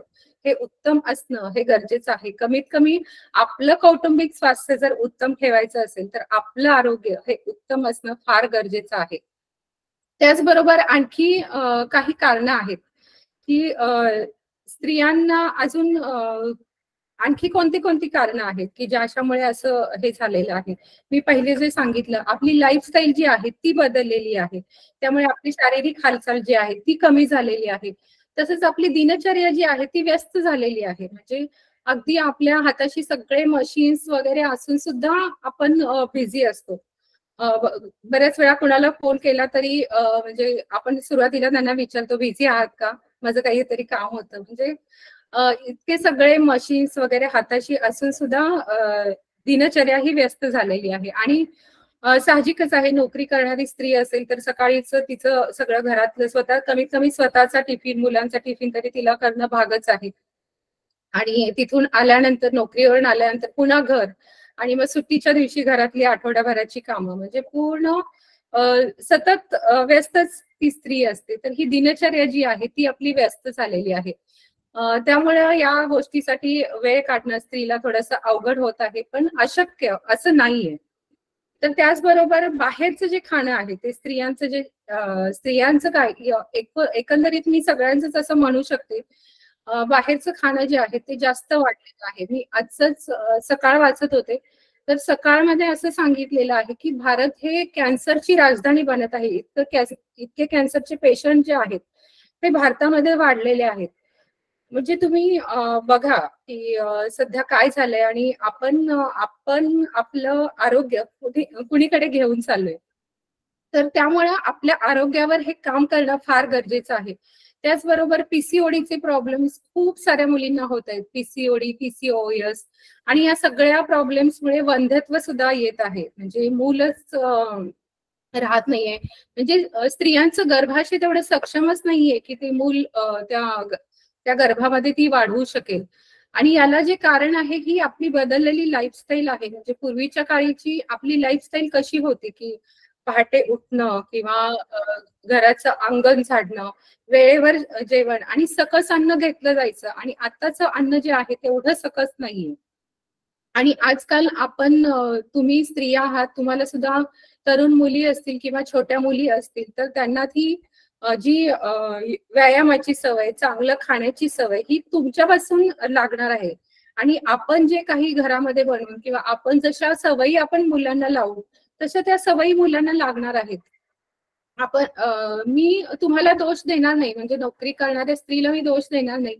हे उत्तम असणं हे गरजेचं आहे. कमीत कमी आपलं कौटुंबिक स्वास्थ्य जर उत्तम ठेवायचं असेल तर आपलं आरोग्य हे उत्तम असणं फार गरजेचं आहे. त्याचबरोबर आणखी काही कारणं आहेत की स्त्रियांना अजून आणखी कोणती कोणती कारणं आहेत की ज्याच्यामुळे असं हे झालेलं आहे. मी पहिले जे सांगितलं, आपली लाईफस्टाईल जी आहे ती बदललेली आहे. त्यामुळे आपली शारीरिक हालचाल जी आहे ती कमी झालेली आहे. तसंच आपली दिनचर्या जी आहे ती व्यस्त झालेली आहे. म्हणजे अगदी आपल्या हाताशी सगळे मशीन्स वगैरे असून सुद्धा आपण बिझी असतो. बऱ्याच वेळा कुणाला फोन केला तरी म्हणजे आपण सुरुवातीला त्यांना विचारतो, बिझी आहात का? माझं काहीतरी काम होतं. म्हणजे इतके सगळे मशीन्स वगैरे हाताशी असून सुद्धा दिनचर्या ही व्यस्त झालेली आहे. आणि साहजिकच आहे, नोकरी करणारी स्त्री असेल तर सकाळीच तिचं सगळं घरातलं स्वतः कमीत कमी स्वतःचा टिफिन, मुलांचा टिफिन तरी तिला करणं भागच आहे. आणि तिथून आल्यानंतर, नोकरीवरून आल्यानंतर पुन्हा घर आणि मग सुट्टीच्या दिवशी घरातली आठवड्याभराची कामं, म्हणजे पूर्ण सतत व्यस्तच ती स्त्री असते. तर ही दिनचर्या जी आहे ती आपली व्यस्त झालेली आहे. त्यामुळे या गोष्टीसाठी वेळ काढणं स्त्रीला थोडंसं अवघड होत आहे, पण अशक्य असं नाहीये. तर त्याचबरोबर बाहेरचं जे खाणं आहे ते स्त्रियांचं काय एकंदरीत मी सगळ्यांचंच असं म्हणू शकते, बाहेरचं खाणं जे आहे ते जास्त वाढलेलं आहे. मी आजच सकाळ वाचत होते, तर सकाळमध्ये असं सांगितलेलं आहे की भारत हे कॅन्सरची राजधानी बनत आहे. इतके कॅन्सरचे पेशंट जे आहेत ते भारतामध्ये वाढलेले आहेत. म्हणजे तुम्ही बघा की सध्या काय झालंय आणि आपण आपलं आरोग्य कुणीकडे घेऊन चाललोय. तर त्यामुळे आपल्या आरोग्यावर हे काम करणं फार गरजेचं आहे. त्याचबरोबर पीसीओडीचे प्रॉब्लेम्स खूप साऱ्या मुलींना होत आहेत. पीसीओडी, पीसीओएस आणि या सगळ्या प्रॉब्लेम्समुळे वंध्यत्व सुद्धा येत आहे. म्हणजे मूलच राहत नाहीये. म्हणजे स्त्रियांचं गर्भाशय तेवढं सक्षमच नाहीये की ते मूल त्या गर्भामध्ये ती वाढवू शकेल. आणि याला जे कारण आहे की आपली बदललेली लाईफस्टाईल आहे. म्हणजे पूर्वीच्या काळीची आपली लाईफस्टाईल कशी होती की पहाटे उठणं किंवा घराचं अंगण झाडणं, वेळेवर जेवण आणि सकस अन्न घेतलं जायचं. आणि आताचं अन्न जे आहे तेवढं सकस नाहीये. आणि आजकाल आपण तुम्ही स्त्रिया आहात, तुम्हाला सुद्धा तरुण मुली असतील किंवा छोट्या मुली असतील तर त्यांना ती जी व्यायामाची सवय, चांगलं खाण्याची सवय ही तुमच्यापासून लागणार आहे. आणि आपण जे काही घरामध्ये बनवून किंवा आपण जशा सवयी आपण मुलांना लावू तशा त्या सवयी मुलांना लागणार आहेत. मी तुम्हाला दोष देणार नाही, म्हणजे नोकरी करणाऱ्या स्त्रीला मी दोष देणार नाही,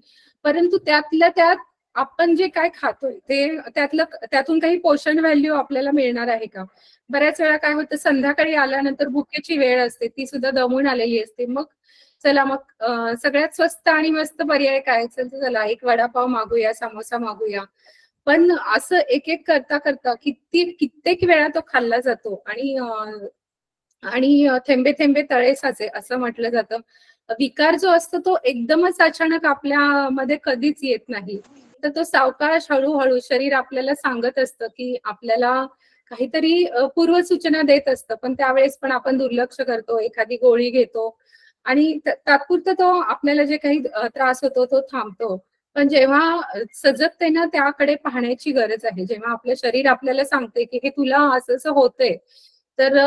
परंतु त्यातल्या त्यात आपण जे काय खातोय ते त्यातून काही पोषण व्हॅल्यू आपल्याला मिळणार आहे का? बऱ्याच वेळा काय होतं, संध्याकाळी आल्यानंतर भुकेची वेळ असते, ती सुद्धा दमून आलेली असते. मग चला, मग सगळ्यात स्वस्त आणि मस्त पर्याय काय, चला एक वडापाव मागूया, समोसा मागूया. पण असं एक एक करता करता कित्येक वेळा तो खाल्ला जातो. आणि थेंबे थेंबे तळे साचे असं म्हटलं जातं. विकार जो असतो तो एकदमच अचानक आपल्यामध्ये कधीच येत नाही. तर तो सावकाश हळूहळू शरीर आपल्याला सांगत असतं की आपल्याला काहीतरी पूर्वसूचना देत असतं. पण त्यावेळेस पण आपण दुर्लक्ष करतो, एखादी गोळी घेतो आणि तात्पुरतं तो आपल्याला जे काही त्रास होतो तो थांबतो. पण जेव्हा सजगतेनं त्याकडे पाहण्याची गरज आहे, जेव्हा आपलं शरीर आपल्याला सांगते की हे तुला असं असं होतंय, तर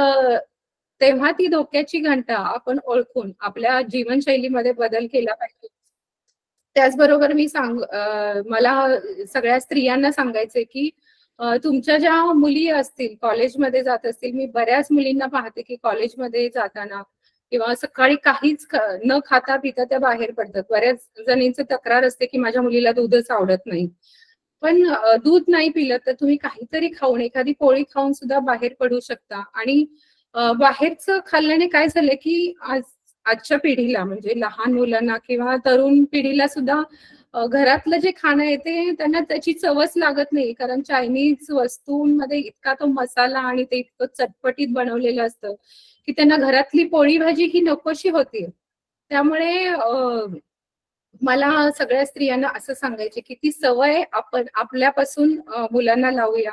तेव्हा ती धोक्याची घंटा आपण ओळखून आपल्या जीवनशैलीमध्ये बदल केला पाहिजे. त्याचबरोबर मला सगळ्या स्त्रियांना सांगायचंय की तुमच्या ज्या मुली असतील, कॉलेजमध्ये जात असतील, मी बऱ्याच मुलींना पाहते की कॉलेजमध्ये जाताना किंवा सकाळी काहीच न खाता पिता त्या बाहेर पडतात. बऱ्याच जणींची तक्रार असते की माझ्या मुलीला दूधच आवडत नाही. पण दूध नाही पिलं तर तुम्ही काहीतरी खाऊन, एखादी पोळी खाऊन सुद्धा बाहेर पडू शकता. आणि बाहेरचं खाल्ल्याने काय झालंय की आजच्या पिढीला म्हणजे लहान मुलांना किंवा तरुण पिढीला सुद्धा घरातलं जे खाणं आहे ते त्यांना त्याची चवच लागत नाही. कारण चायनीज वस्तूंमध्ये इतका तो मसाला आणि ते इतकं चटपटीत बनवलेलं असतं की त्यांना घरातली पोळी भाजी ही नकोशी होती. त्यामुळे मला सगळ्या स्त्रियांना असं सांगायचे की ती सवय आपण आपल्यापासून मुलांना लावूया.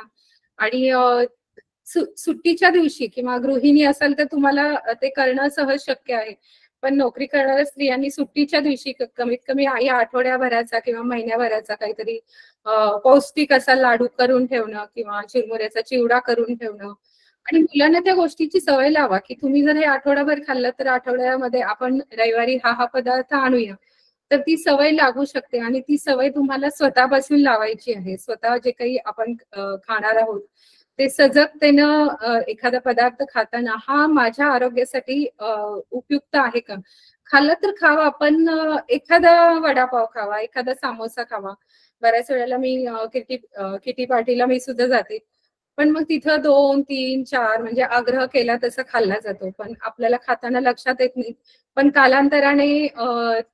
आणि सुट्टीच्या दिवशी किंवा गृहिणी असाल तर तुम्हाला ते करणं सहज शक्य आहे. पण नोकरी करणाऱ्या स्त्रियांनी सुट्टीच्या दिवशी कमीत कमी या आठवड्याभराचा किंवा महिन्याभराचा काहीतरी पौष्टिक असा लाडू करून ठेवणं किंवा चिरमुऱ्याचा चिवडा करून ठेवणं. आणि मुलांना त्या गोष्टीची सवय लावा की तुम्ही जर हे आठवडाभर खाल्लं तर आठवड्यामध्ये आपण रविवारी हा पदार्थ आणूया. तर ती सवय लागू शकते आणि ती सवय तुम्हाला स्वतःपासून लावायची आहे. स्वतः जे काही आपण खाणार आहोत ते सजगतेनं एखादा पदार्थ खाताना हा माझ्या आरोग्यासाठी उपयुक्त आहे का, खाल्लं तर खावा. पण एखादा वडापाव खावा, एखादा समोसा खावा. बऱ्याच वेळेला मी किटी पार्टीला मी सुद्धा जाते. पण मग तिथं 2, 3, 4 म्हणजे आग्रह केला तसं खाल्ला जातो. पण आपल्याला खाताना लक्षात येत नाही. पण कालांतराने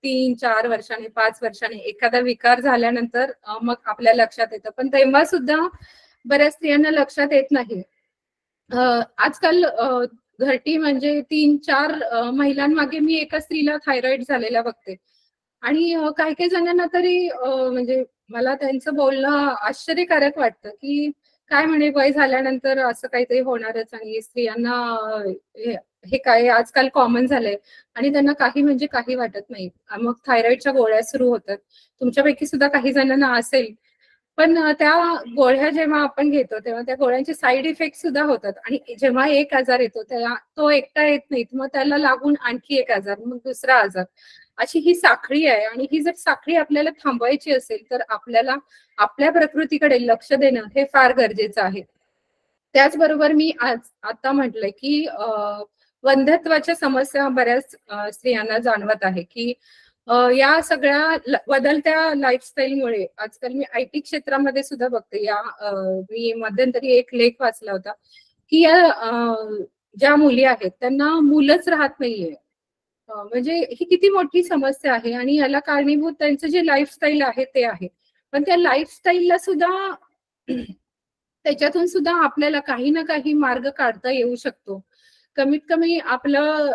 3, 4 वर्षाने, 5 वर्षाने एखादा विकार झाल्यानंतर मग आपल्या लक्षात येतं. पण तेव्हा सुद्धा बऱ्याच स्त्रियांना लक्षात येत नाही. आजकाल घरटी म्हणजे 3-4 महिलांमागे मी एका स्त्रीला थायरॉइड झालेला बघते. आणि काही काही जणांना तरी म्हणजे मला त्यांचं बोलणं आश्चर्यकारक वाटतं की काय म्हणे वय झाल्यानंतर असं काहीतरी होणारच आणि स्त्रियांना हे काय आजकाल कॉमन झालंय आणि त्यांना काही म्हणजे काही वाटत नाही. मग थायरॉइडच्या गोळ्या सुरू होतात. तुमच्यापैकी सुद्धा काही जणांना असेल. पण त्या गोळ्या जेव्हा आपण घेतो तेव्हा त्या गोळ्यांचे साईड इफेक्ट सुद्धा होतात. आणि जेव्हा एक आजार येतो तेव्हा तो एकटा येत नाही, मग त्याला लागून आणखी एक आजार, मग दुसरा आजार, अशी ही साखळी आहे. आणि ही जर साखळी आपल्याला थांबवायची असेल तर आपल्याला आपल्या प्रकृतीकडे लक्ष देणं हे फार गरजेचं आहे. त्याचबरोबर मी आता म्हटलंय की वंध्यत्वाच्या समस्या बऱ्याच स्त्रियांना जाणवत आहे की या सगळ्या बदलत्या लाईफस्टाईलमुळे आजकाल मी IT क्षेत्रामध्ये सुद्धा बघते. मी मध्यंतरी एक लेख वाचला होता की या ज्या मुली आहेत त्यांना मुलंच राहत नाहीये. म्हणजे ही किती मोठी समस्या आहे आणि याला कारणीभूत त्यांचं जे लाईफस्टाईल आहे ते आहे. पण त्या लाईफस्टाईलला सुद्धा त्याच्यातून सुद्धा आपल्याला काही ना काही मार्ग काढता येऊ शकतो. कमीत कमी आपलं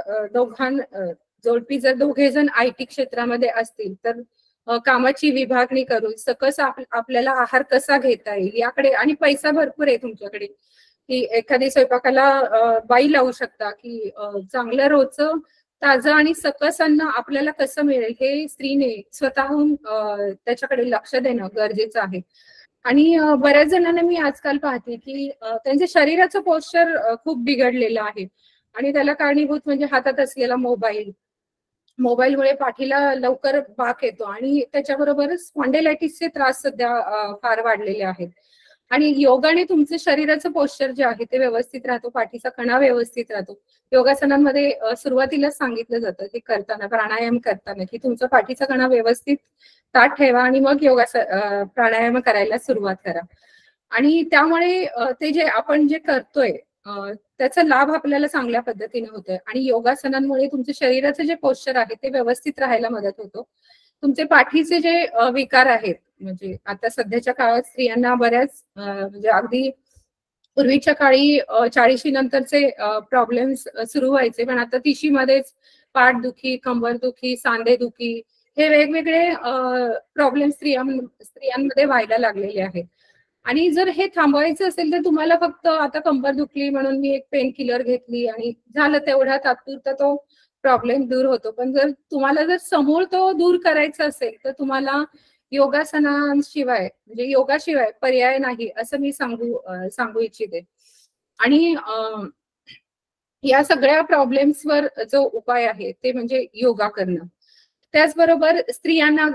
जोडपी जर दोघे जण IT क्षेत्रामध्ये असतील तर कामाची विभागणी करून सकस आपल्याला आहार कसा घेता येईल याकडे, आणि पैसा भरपूर आहे तुमच्याकडे की एखादी स्वयंपाकाला बाई लावू शकता की चांगलं रोजचं ताजं आणि सकस अन्न आपल्याला कसं मिळेल हे स्त्रीने स्वतःहून त्याच्याकडे लक्ष देणं गरजेचं आहे. आणि बऱ्याच जणांना मी आजकाल पाहते की त्यांच्या शरीराचं पोश्चर खूप बिघडलेलं आहे आणि त्याला कारणीभूत म्हणजे हातात असलेला मोबाईलमुळे पाठीला लवकर बाक येतो आणि त्याच्याबरोबरच स्पॉन्डिलायटिसचे त्रास सध्या फार वाढलेले आहेत. आणि योगाने तुमचं शरीराचं पोश्चर जे आहे ते व्यवस्थित राहतो, पाठीचा कणा व्यवस्थित राहतो. योगासनांमध्ये सुरुवातीलाच सांगितलं जातं की करताना, प्राणायाम करताना, की तुमचा पाठीचा कणा व्यवस्थित ताठ ठेवा आणि मग प्राणायाम करायला सुरुवात करा. आणि त्यामुळे ते जे आपण जे करतोय त्याचा लाभ आपल्याला चांगल्या पद्धतीने होतोय. आणि योगासनांमुळे तुमच्या शरीराचं जे पोश्चर आहे ते व्यवस्थित राहायला मदत होतो. तुमचे पाठीचे जे विकार आहेत, म्हणजे आता सध्याच्या काळात स्त्रियांना बऱ्याच म्हणजे अगदी पूर्वीच्या काळी 40 नंतरचे प्रॉब्लेम्स सुरू व्हायचे, पण आता 30 मध्येच पाठदुखी, कंबरदुखी, सांधेदुखी हे वेगवेगळे प्रॉब्लेम स्त्रियांमध्ये व्हायला लागलेले आहेत. आणि जर हे थांबवायचं असेल तर तुम्हाला फक्त आता कंबर दुखली म्हणून मी एक पेन किलर घेतली आणि झालं, तेवढा तात्पुरता तो प्रॉब्लेम दूर होतो. पण जर तुम्हाला जर समूळ तो दूर करायचा असेल तर तुम्हाला योगासनांशिवाय म्हणजे योगाशिवाय पर्याय नाही असं मी सांगू इच्छिते. आणि या सगळ्या प्रॉब्लेम्सवर जो उपाय आहे ते म्हणजे योगा करणं. त्याचबरोबर स्त्रियांना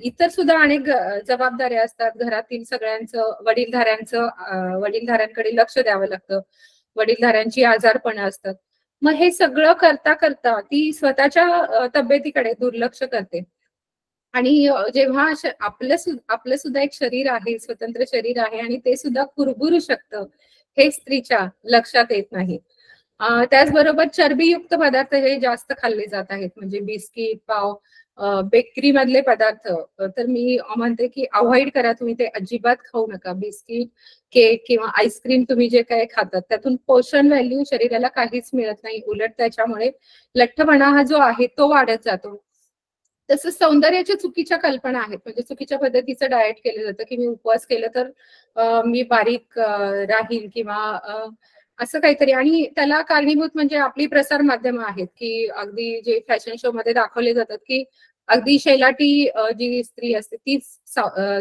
इतर सुद्धा अनेक जबाबदाऱ्या असतात. घरातील सगळ्यांचं, वडीलधाऱ्यांकडे लक्ष द्यावं लागतं. वडीलधाऱ्यांची आजारपणं असतात. मग हे सगळं करता करता ती स्वतःच्या तब्येतीकडे दुर्लक्ष करते. आणि जेव्हा आपलं सुद्धा एक शरीर आहे, स्वतंत्र शरीर आहे आणि ते सुद्धा कुरबुरू शकतं, हे स्त्रीच्या लक्षात येत नाही. त्याचबरोबर चरबीयुक्त पदार्थ हे जास्त खाल्ले जात आहेत, म्हणजे बिस्किट, पाव, बेकरी मधले पदार्थ. तर मी म्हणते की अवॉइड करा, तुम्ही ते अजिबात खाऊ नका. बिस्किट, केक किंवा आईस्क्रीम तुम्ही जे काही खातात त्यातून पोषण व्हॅल्यू शरीराला काहीच मिळत नाही. उलट त्याच्यामुळे लठ्ठपणा हा जो आहे तो वाढत जातो. तसंच सौंदर्याच्या चुकीच्या कल्पना आहेत, म्हणजे चुकीच्या पद्धतीचं डाएट केलं जातं की मी उपवास केलं तर मी बारीक राहील किंवा असं काहीतरी. आणि त्याला कारणीभूत म्हणजे आपली प्रसार माध्यमं आहेत की अगदी जे फॅशन शो मध्ये दाखवले जातात की अगदी शैलाटी जी स्त्री असते तीच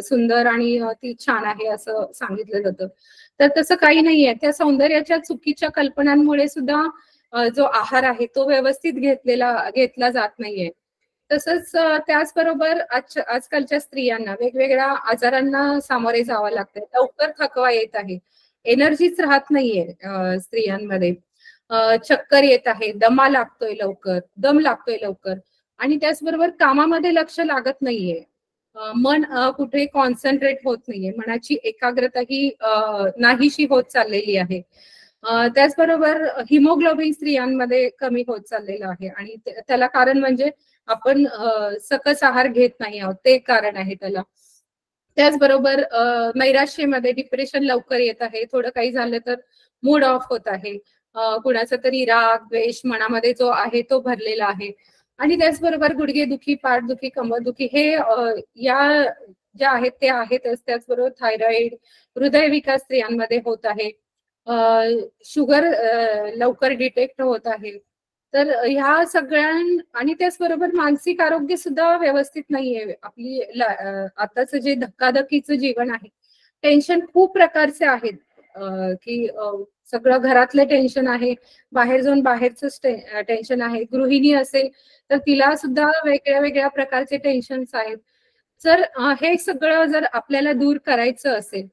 सुंदर आणि ती छान आहे असं सांगितलं जातं. तर तसं काही नाहीये. त्या सौंदर्याच्या चुकीच्या कल्पनांमुळे सुद्धा जो आहार आहे तो व्यवस्थित घेतला जात नाहीये. तसंच त्याचबरोबर आजकालच्या स्त्रियांना वेगवेगळ्या आजारांना सामोरे जावं लागतंय. लवकर थकवा येत आहे, एनर्जीच राहत नाहीये स्त्रियांमध्ये. चक्कर येत आहे, दम लागतोय लवकर आणि त्याचबरोबर कामामध्ये लक्ष लागत नाहीये. मन कुठे कॉन्सन्ट्रेट होत नाहीये, मनाची एकाग्रता ही नाहीशी होत चाललेली आहे. त्याचबरोबर हिमोग्लोबिन स्त्रियांमध्ये कमी होत चाललेलं आहे आणि त्याला कारण म्हणजे आपण सकस आहार घेत नाही आहोत, ते कारण आहे त्याला. त्याचबरोबर नैराश्यामध्ये डिप्रेशन लवकर येत आहे. थोडं काही झालं तर मूड ऑफ होत आहे. कुणाचा तरी राग, द्वेष मनामध्ये जो आहे तो भरलेला आहे. आणि त्याचबरोबर गुडघेदुखी, पाठदुखी, कंबरदुखी हे या ज्या आहेत ते आहेतच. त्याचबरोबर थायरॉइड, हृदयविकार स्त्रियांमध्ये होत आहे. शुगर लवकर डिटेक्ट होत आहे. तर ह्या सगळ्या आणि त्याचबरोबर मानसिक आरोग्य सुद्धा व्यवस्थित नाहीये. आपली आताचं जे धक्काधक्कीचं जीवन आहे, टेन्शन खूप प्रकारचे आहेत की सगळं घरातलं टेन्शन आहे, बाहेर जाऊन बाहेरचं टेन्शन आहे. गृहिणी असेल तर तिला सुद्धा वेगळ्या वेगळ्या प्रकारचे टेन्शन्स आहेत. जर हे सगळं जर आपल्याला दूर करायचं असेल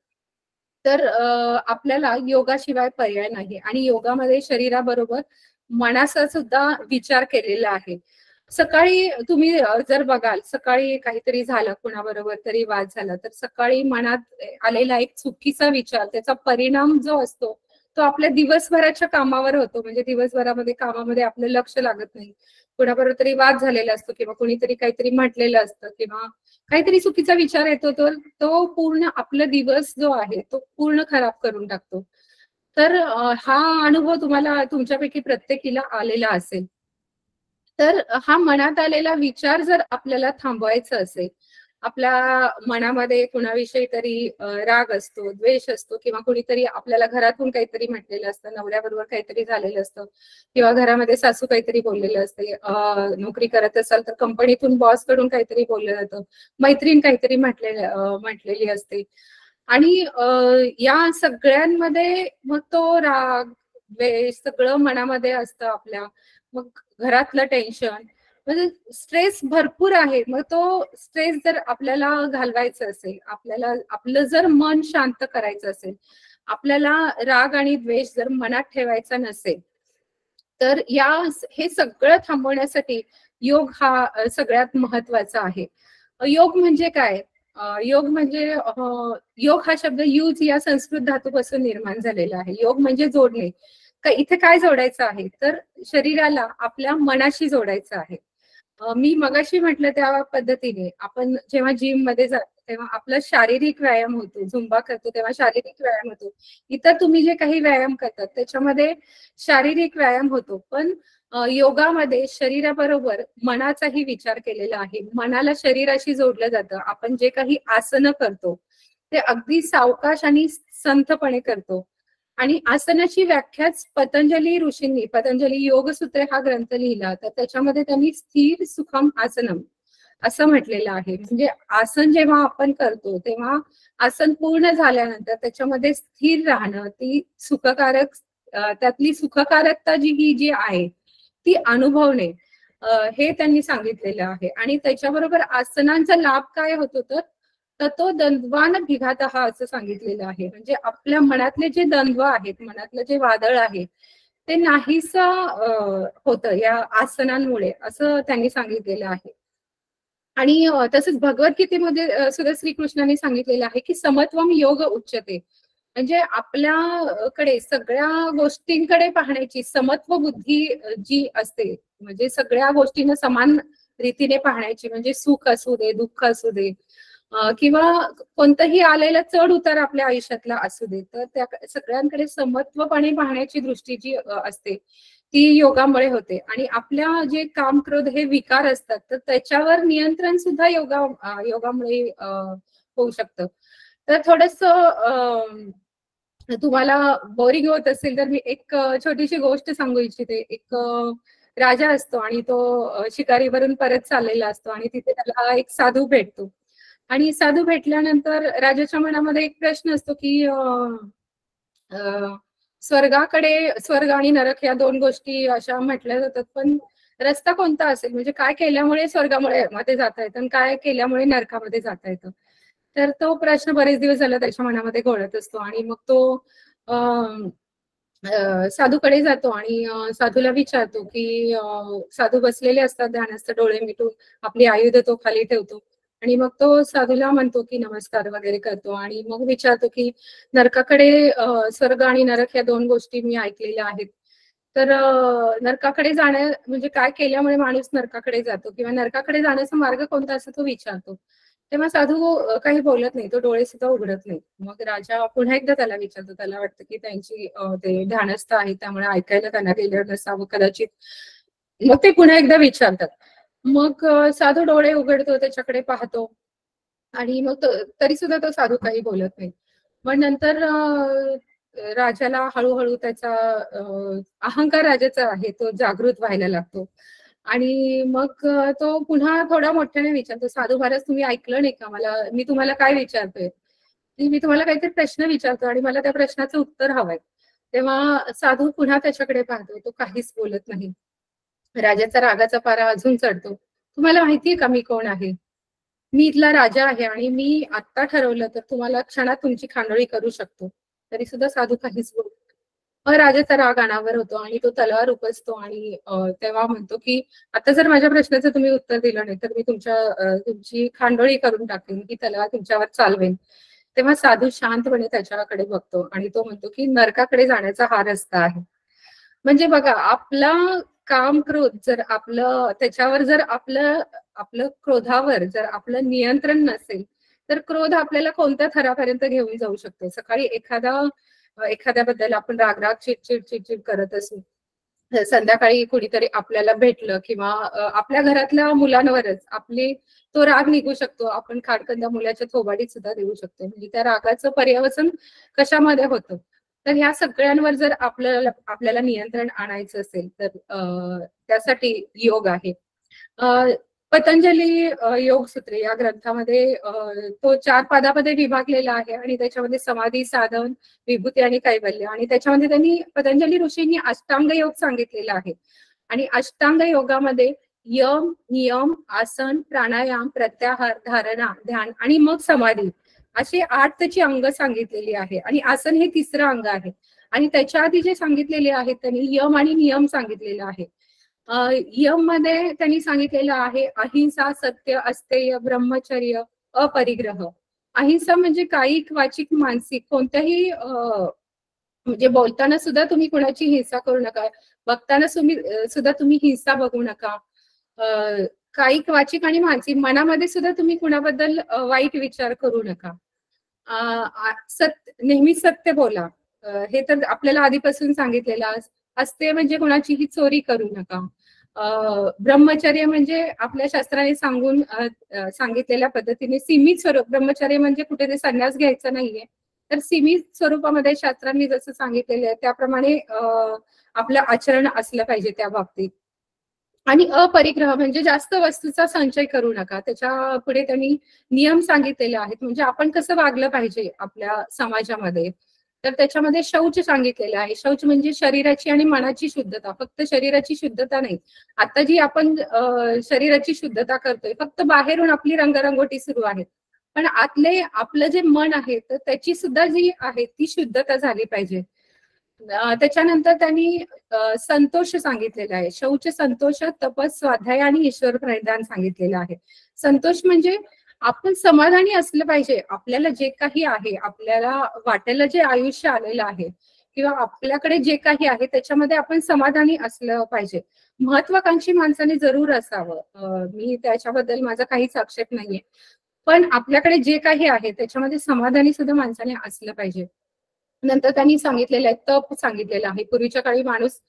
तर आपल्याला योगाशिवाय पर्याय नाही. आणि योगामध्ये शरीराबरोबर मनाचा सुद्धा विचार केलेला आहे. सकाळी तुम्ही जर बघाल, सकाळी काहीतरी झालं, कुणाबरोबर तरी वाद झाला, तर सकाळी मनात आलेला एक चुकीचा विचार, त्याचा परिणाम जो असतो तो आपल्या दिवसभराच्या कामावर होतो. म्हणजे दिवसभरामध्ये कामामध्ये आपलं लक्ष लागत नाही. कुणाबरोबर तरी वाद झालेला असतो किंवा कुणीतरी काहीतरी म्हटलेलं असतं किंवा काहीतरी चुकीचा विचार येतो, तर तो पूर्ण आपला दिवस जो आहे तो पूर्ण खराब करून टाकतो. तर हा अनुभव तुम्हाला तुमच्यापैकी प्रत्येकीला आलेला असेल. तर हा मनात आलेला विचार जर आपल्याला थांबवायचा असेल, आपल्या मनामध्ये कुणाविषयी तरी राग असतो, द्वेष असतो किंवा कुणीतरी आपल्याला घरातून काहीतरी म्हटलेलं असतं, नवऱ्याबरोबर काहीतरी झालेलं असतं किंवा घरामध्ये सासू काहीतरी बोललेलं असते, नोकरी करत असाल तर कंपनीतून बॉस कडून काहीतरी बोललं जातं, मैत्रीण काहीतरी म्हटलेली असते आणि या सगळ्यांमध्ये मग तो राग, द्वेष सगळं मनामध्ये असतं आपल्या. मग घरातलं टेन्शन, म्हणजे स्ट्रेस भरपूर आहे. मग तो स्ट्रेस जर आपल्याला घालवायचा असेल, आपल्याला आपलं जर मन शांत करायचं असेल, आपल्याला राग आणि द्वेष जर मनात ठेवायचा नसेल, तर हे सगळं थांबवण्यासाठी योग हा सगळ्यात महत्वाचा आहे. योग म्हणजे काय? योग म्हणजे योग हा शब्द यूज या संस्कृत धातूपासून निर्माण झालेला आहे. योग म्हणजे जोडणे. इथे काय जोडायचं आहे, तर शरीराला आपल्या मनाशी जोडायचं आहे. मी मगाशी म्हटलं त्या पद्धतीने आपण जेव्हा जिम मध्ये जातो तेव्हा आपला शारीरिक व्यायाम होतो, झुंबा करतो तेव्हा शारीरिक व्यायाम होतो. इतर तुम्ही जे काही व्यायाम करतात त्याच्यामध्ये शारीरिक व्यायाम होतो, पण योगामध्ये शरीराबरोबर मनाचाही विचार केलेला आहे. मनाला शरीराशी जोडलं जातं. आपण जे काही आसनं करतो ते अगदी सावकाश आणि संथपणे करतो. आणि आसनाची व्याख्याच पतंजली योगसूत्रे हा ग्रंथ लिहिला, तर त्याच्यामध्ये त्यांनी स्थिर सुखम आसनम असं म्हटलेलं आहे. म्हणजे आसन जेव्हा आपण करतो तेव्हा आसन पूर्ण झाल्यानंतर त्याच्यामध्ये स्थिर राहणं, ती सुखकारक त्यातली सुखकारकता जी आहे ती अनुभवणे, हे त्यांनी सांगितलेलं आहे. आणि त्याच्याबरोबर आसनांचा लाभ काय होतो, तर तो द्वंद्वान भिघातः असं सांगितलेलं आहे. म्हणजे आपल्या मनातले जे द्वंद्व आहेत, मनातलं जे वादळ आहे ते नाहीस होतं या आसनांमुळे, असं त्यांनी सांगितलेलं आहे. आणि तसंच भगवद्गीतेमध्ये सुद्धा श्रीकृष्णाने सांगितलेलं आहे की समत्वम योग उच्यते. म्हणजे आपल्याकडे सगळ्या गोष्टींकडे पाहण्याची समत्व बुद्धी जी असते, म्हणजे सगळ्या गोष्टींना समान रीतीने पाहण्याची, म्हणजे सुख असू दे, दुःख असू दे, किंवा कोणतंही आलेला चढ उतार आपल्या आयुष्यातला असू दे, तर त्या सगळ्यांकडे समत्वपणे पाहण्याची दृष्टी जी असते ती योगामुळे होते. आणि आपल्या जे काम क्रोध हे विकार असतात, तर त्याच्यावर नियंत्रण सुद्धा योगामुळे होऊ शकतं. तर थोडस तुम्हाला बोरिंग होत असेल तर मी एक छोटीशी गोष्ट सांगू इच्छिते. एक राजा असतो आणि तो शिकारीवरून परत चाललेला असतो आणि तिथे त्याला एक साधू भेटतो. आणि साधू भेटल्यानंतर राजाच्या मनामध्ये एक प्रश्न असतो की स्वर्ग आणि नरक या दोन गोष्टी अशा म्हटल्या जातात, पण रस्ता कोणता असेल, म्हणजे काय केल्यामुळे स्वर्गामुळे मध्ये जाता येतं आणि काय केल्यामुळे नरकामध्ये जाता येतं. तर तो प्रश्न बरेच दिवस झाला त्याच्या मनामध्ये घोळत असतो. आणि मग तो साधूकडे जातो आणि साधूला विचारतो की साधू बसलेले असतात ध्यानस्थ, डोळे मिटून आपली आयुध तो खाली ठेवतो. आणि मग तो साधूला म्हणतो की नमस्कार वगैरे करतो आणि मग विचारतो की नरकाकडे, स्वर्ग आणि नरक या दोन गोष्टी मी ऐकलेल्या आहेत, तर नरकाकडे जाण्या म्हणजे काय केल्यामुळे माणूस नरकाकडे जातो किंवा नरकाकडे जाण्याचा मार्ग कोणता असं तो विचारतो. तेव्हा साधू काही बोलत नाही, तो डोळे सुद्धा उघडत नाही. मग राजा पुन्हा एकदा त्याला विचारतो, त्याला वाटतं की त्यांची ते ध्यानस्थ आहे त्यामुळे ऐकायला त्यांना गेलं नसावं कदाचित. मग ते पुन्हा एकदा विचारतात. मग साधू डोळे उघडतो, त्याच्याकडे पाहतो आणि मग तरी सुद्धा तो साधू काही बोलत नाही. मग नंतर राजाला हळूहळू त्याचा अहंकार राजाचा आहे तो जागृत व्हायला लागतो. आणि मग तो पुन्हा थोडा मोठ्याने विचारतो, साधू महाराज तुम्ही ऐकलं नाही का, मी तुम्हाला काय विचारतोय, मी तुम्हाला काहीतरी प्रश्न विचारतो आणि मला त्या प्रश्नाचं उत्तर हवंय. तेव्हा साधू पुन्हा त्याच्याकडे पाहतो, तो काहीच बोलत नाही. राजाचा रागाचा पारा अजून चढतो. तुम्हाला माहितीये का मी कोण आहे? मी इथला राजा आहे आणि मी आत्ता ठरवलं तर तुम्हाला क्षणात तुमची खांडोळी करू शकतो. तरी सुद्धा साधू काहीच बोलत नाही. मग राजाचा राग अनावर होतो आणि तो तलवार उपसतो आणि तेव्हा म्हणतो की आता जर माझ्या प्रश्नाचं तुम्ही उत्तर दिलं नाही तर मी तुमची खांडोळी करून टाकेन, की तलवार तुमच्यावर चालवेन. तेव्हा साधू शांतपणे त्याच्याकडे बघतो आणि तो म्हणतो की नरकाकडे जाण्याचा हा रस्ता आहे. म्हणजे बघा, आपला काम क्रोध जर आपलं त्याच्यावर जर आपलं क्रोधावर जर आपलं नियंत्रण नसेल, तर क्रोध आपल्याला कोणत्या थरापर्यंत घेऊन जाऊ शकतो. सकाळी एखाद्याबद्दल आपण राग चिडचिड करत असू, संध्याकाळी कुणीतरी आपल्याला भेटलं किंवा आपल्या घरातल्या मुलांवरच तो राग निघू शकतो. आपण खाडकंदा मुलाच्या थोबाडीत सुद्धा देऊ शकतो. म्हणजे त्या रागाचं पर्यवसन कशामध्ये होतं. तर ह्या सगळ्यांवर जर आपल्याला नियंत्रण आणायचं असेल तर त्यासाठी योग आहे. पतंजली योग सूत्रे या ग्रंथामध्ये तो 4 पादामध्ये विभागलेला आहे आणि त्याच्यामध्ये समाधी, साधन, विभूती आणि कैवल्य, आणि त्याच्यामध्ये त्यांनी पतंजली ऋषींनी अष्टांग योग सांगितलेला आहे. आणि अष्टांग योगामध्ये यम, नियम, आसन, प्राणायाम, प्रत्याहार, धारणा, ध्यान आणि मग समाधी असे 8 त्याची अंग सांगितलेली आहे. आणि आसन हे तिसरं अंग आहे. आणि त्याच्या आधी जे सांगितलेले आहेत त्यांनी यम आणि नियम सांगितलेलं आहे. यम मध्ये त्यांनी सांगितलेलं आहे अहिंसा, सत्य, अस्तेय, ब्रह्मचर्य, अपरिग्रह. अहिंसा म्हणजे कायिक, वाचिक, मानसिक कोणत्याही म्हणजे बोलताना सुद्धा तुम्ही कुणाची हिंसा करू नका, बघताना सुद्धा तुम्ही हिंसा बघू नका. कायिक, वाचिक आणि मानसिक मनामध्ये सुद्धा तुम्ही कुणाबद्दल वाईट विचार करू नका. नेहमी सत्य बोला, हे तर आपल्याला आधीपासून सांगितलेलं. असते म्हणजे कोणाचीही चोरी करू नका. ब्रह्मचर्य म्हणजे आपल्या शास्त्राने सांगितलेल्या पद्धतीने सीमित स्वरूप. ब्रह्मचर्य म्हणजे कुठे ते संन्यास घ्यायचा नाहीये, तर सीमित स्वरूपामध्ये शास्त्रांनी जसं सांगितलेलं आहे त्याप्रमाणे आपलं आचरण असलं पाहिजे त्या बाबतीत. आणि अपरिग्रह म्हणजे जास्त वस्तूचा संचय करू नका. त्याच्या पुढे त्यांनी नियम सांगितलेले आहेत, म्हणजे आपण कसं वागलं पाहिजे आपल्या समाजामध्ये. तर त्याच्यामध्ये शौच सांगितलेलं आहे. शौच म्हणजे शरीराची आणि मनाची शुद्धता, फक्त शरीराची शुद्धता नाही. आता जी आपण शरीराची शुद्धता करतोय, फक्त बाहेरून आपली रंगरंगोटी सुरू आहे, पण आतले आपलं जे मन आहे तर त्याची सुद्धा जी आहे ती शुद्धता झाली पाहिजे. त्याच्यानंतर त्यांनी संतोष सांगितलेला आहे. शौच, संतोष, तपस, स्वाध्याय आणि ईश्वर प्रणिधान सांगितलेलं आहे. संतोष म्हणजे आपण समाधानी असलं पाहिजे. आपल्याला जे काही आहे, आपल्याला वाटेलं जे आयुष्य आलेलं आहे किंवा आपल्याकडे जे काही आहे त्याच्यामध्ये आपण समाधानी असलं पाहिजे. महत्वाकांक्षी माणसाने जरूर असावं. मी त्याच्याबद्दल माझा काहीच आक्षेप नाहीये, पण आपल्याकडे जे काही आहे त्याच्यामध्ये समाधानी सुद्धा माणसाने असलं पाहिजे. नंतर त्यांनी सांगितलेलं आहे, तप सांगितलेलं आहे. पूर्वीच्या काळी माणूस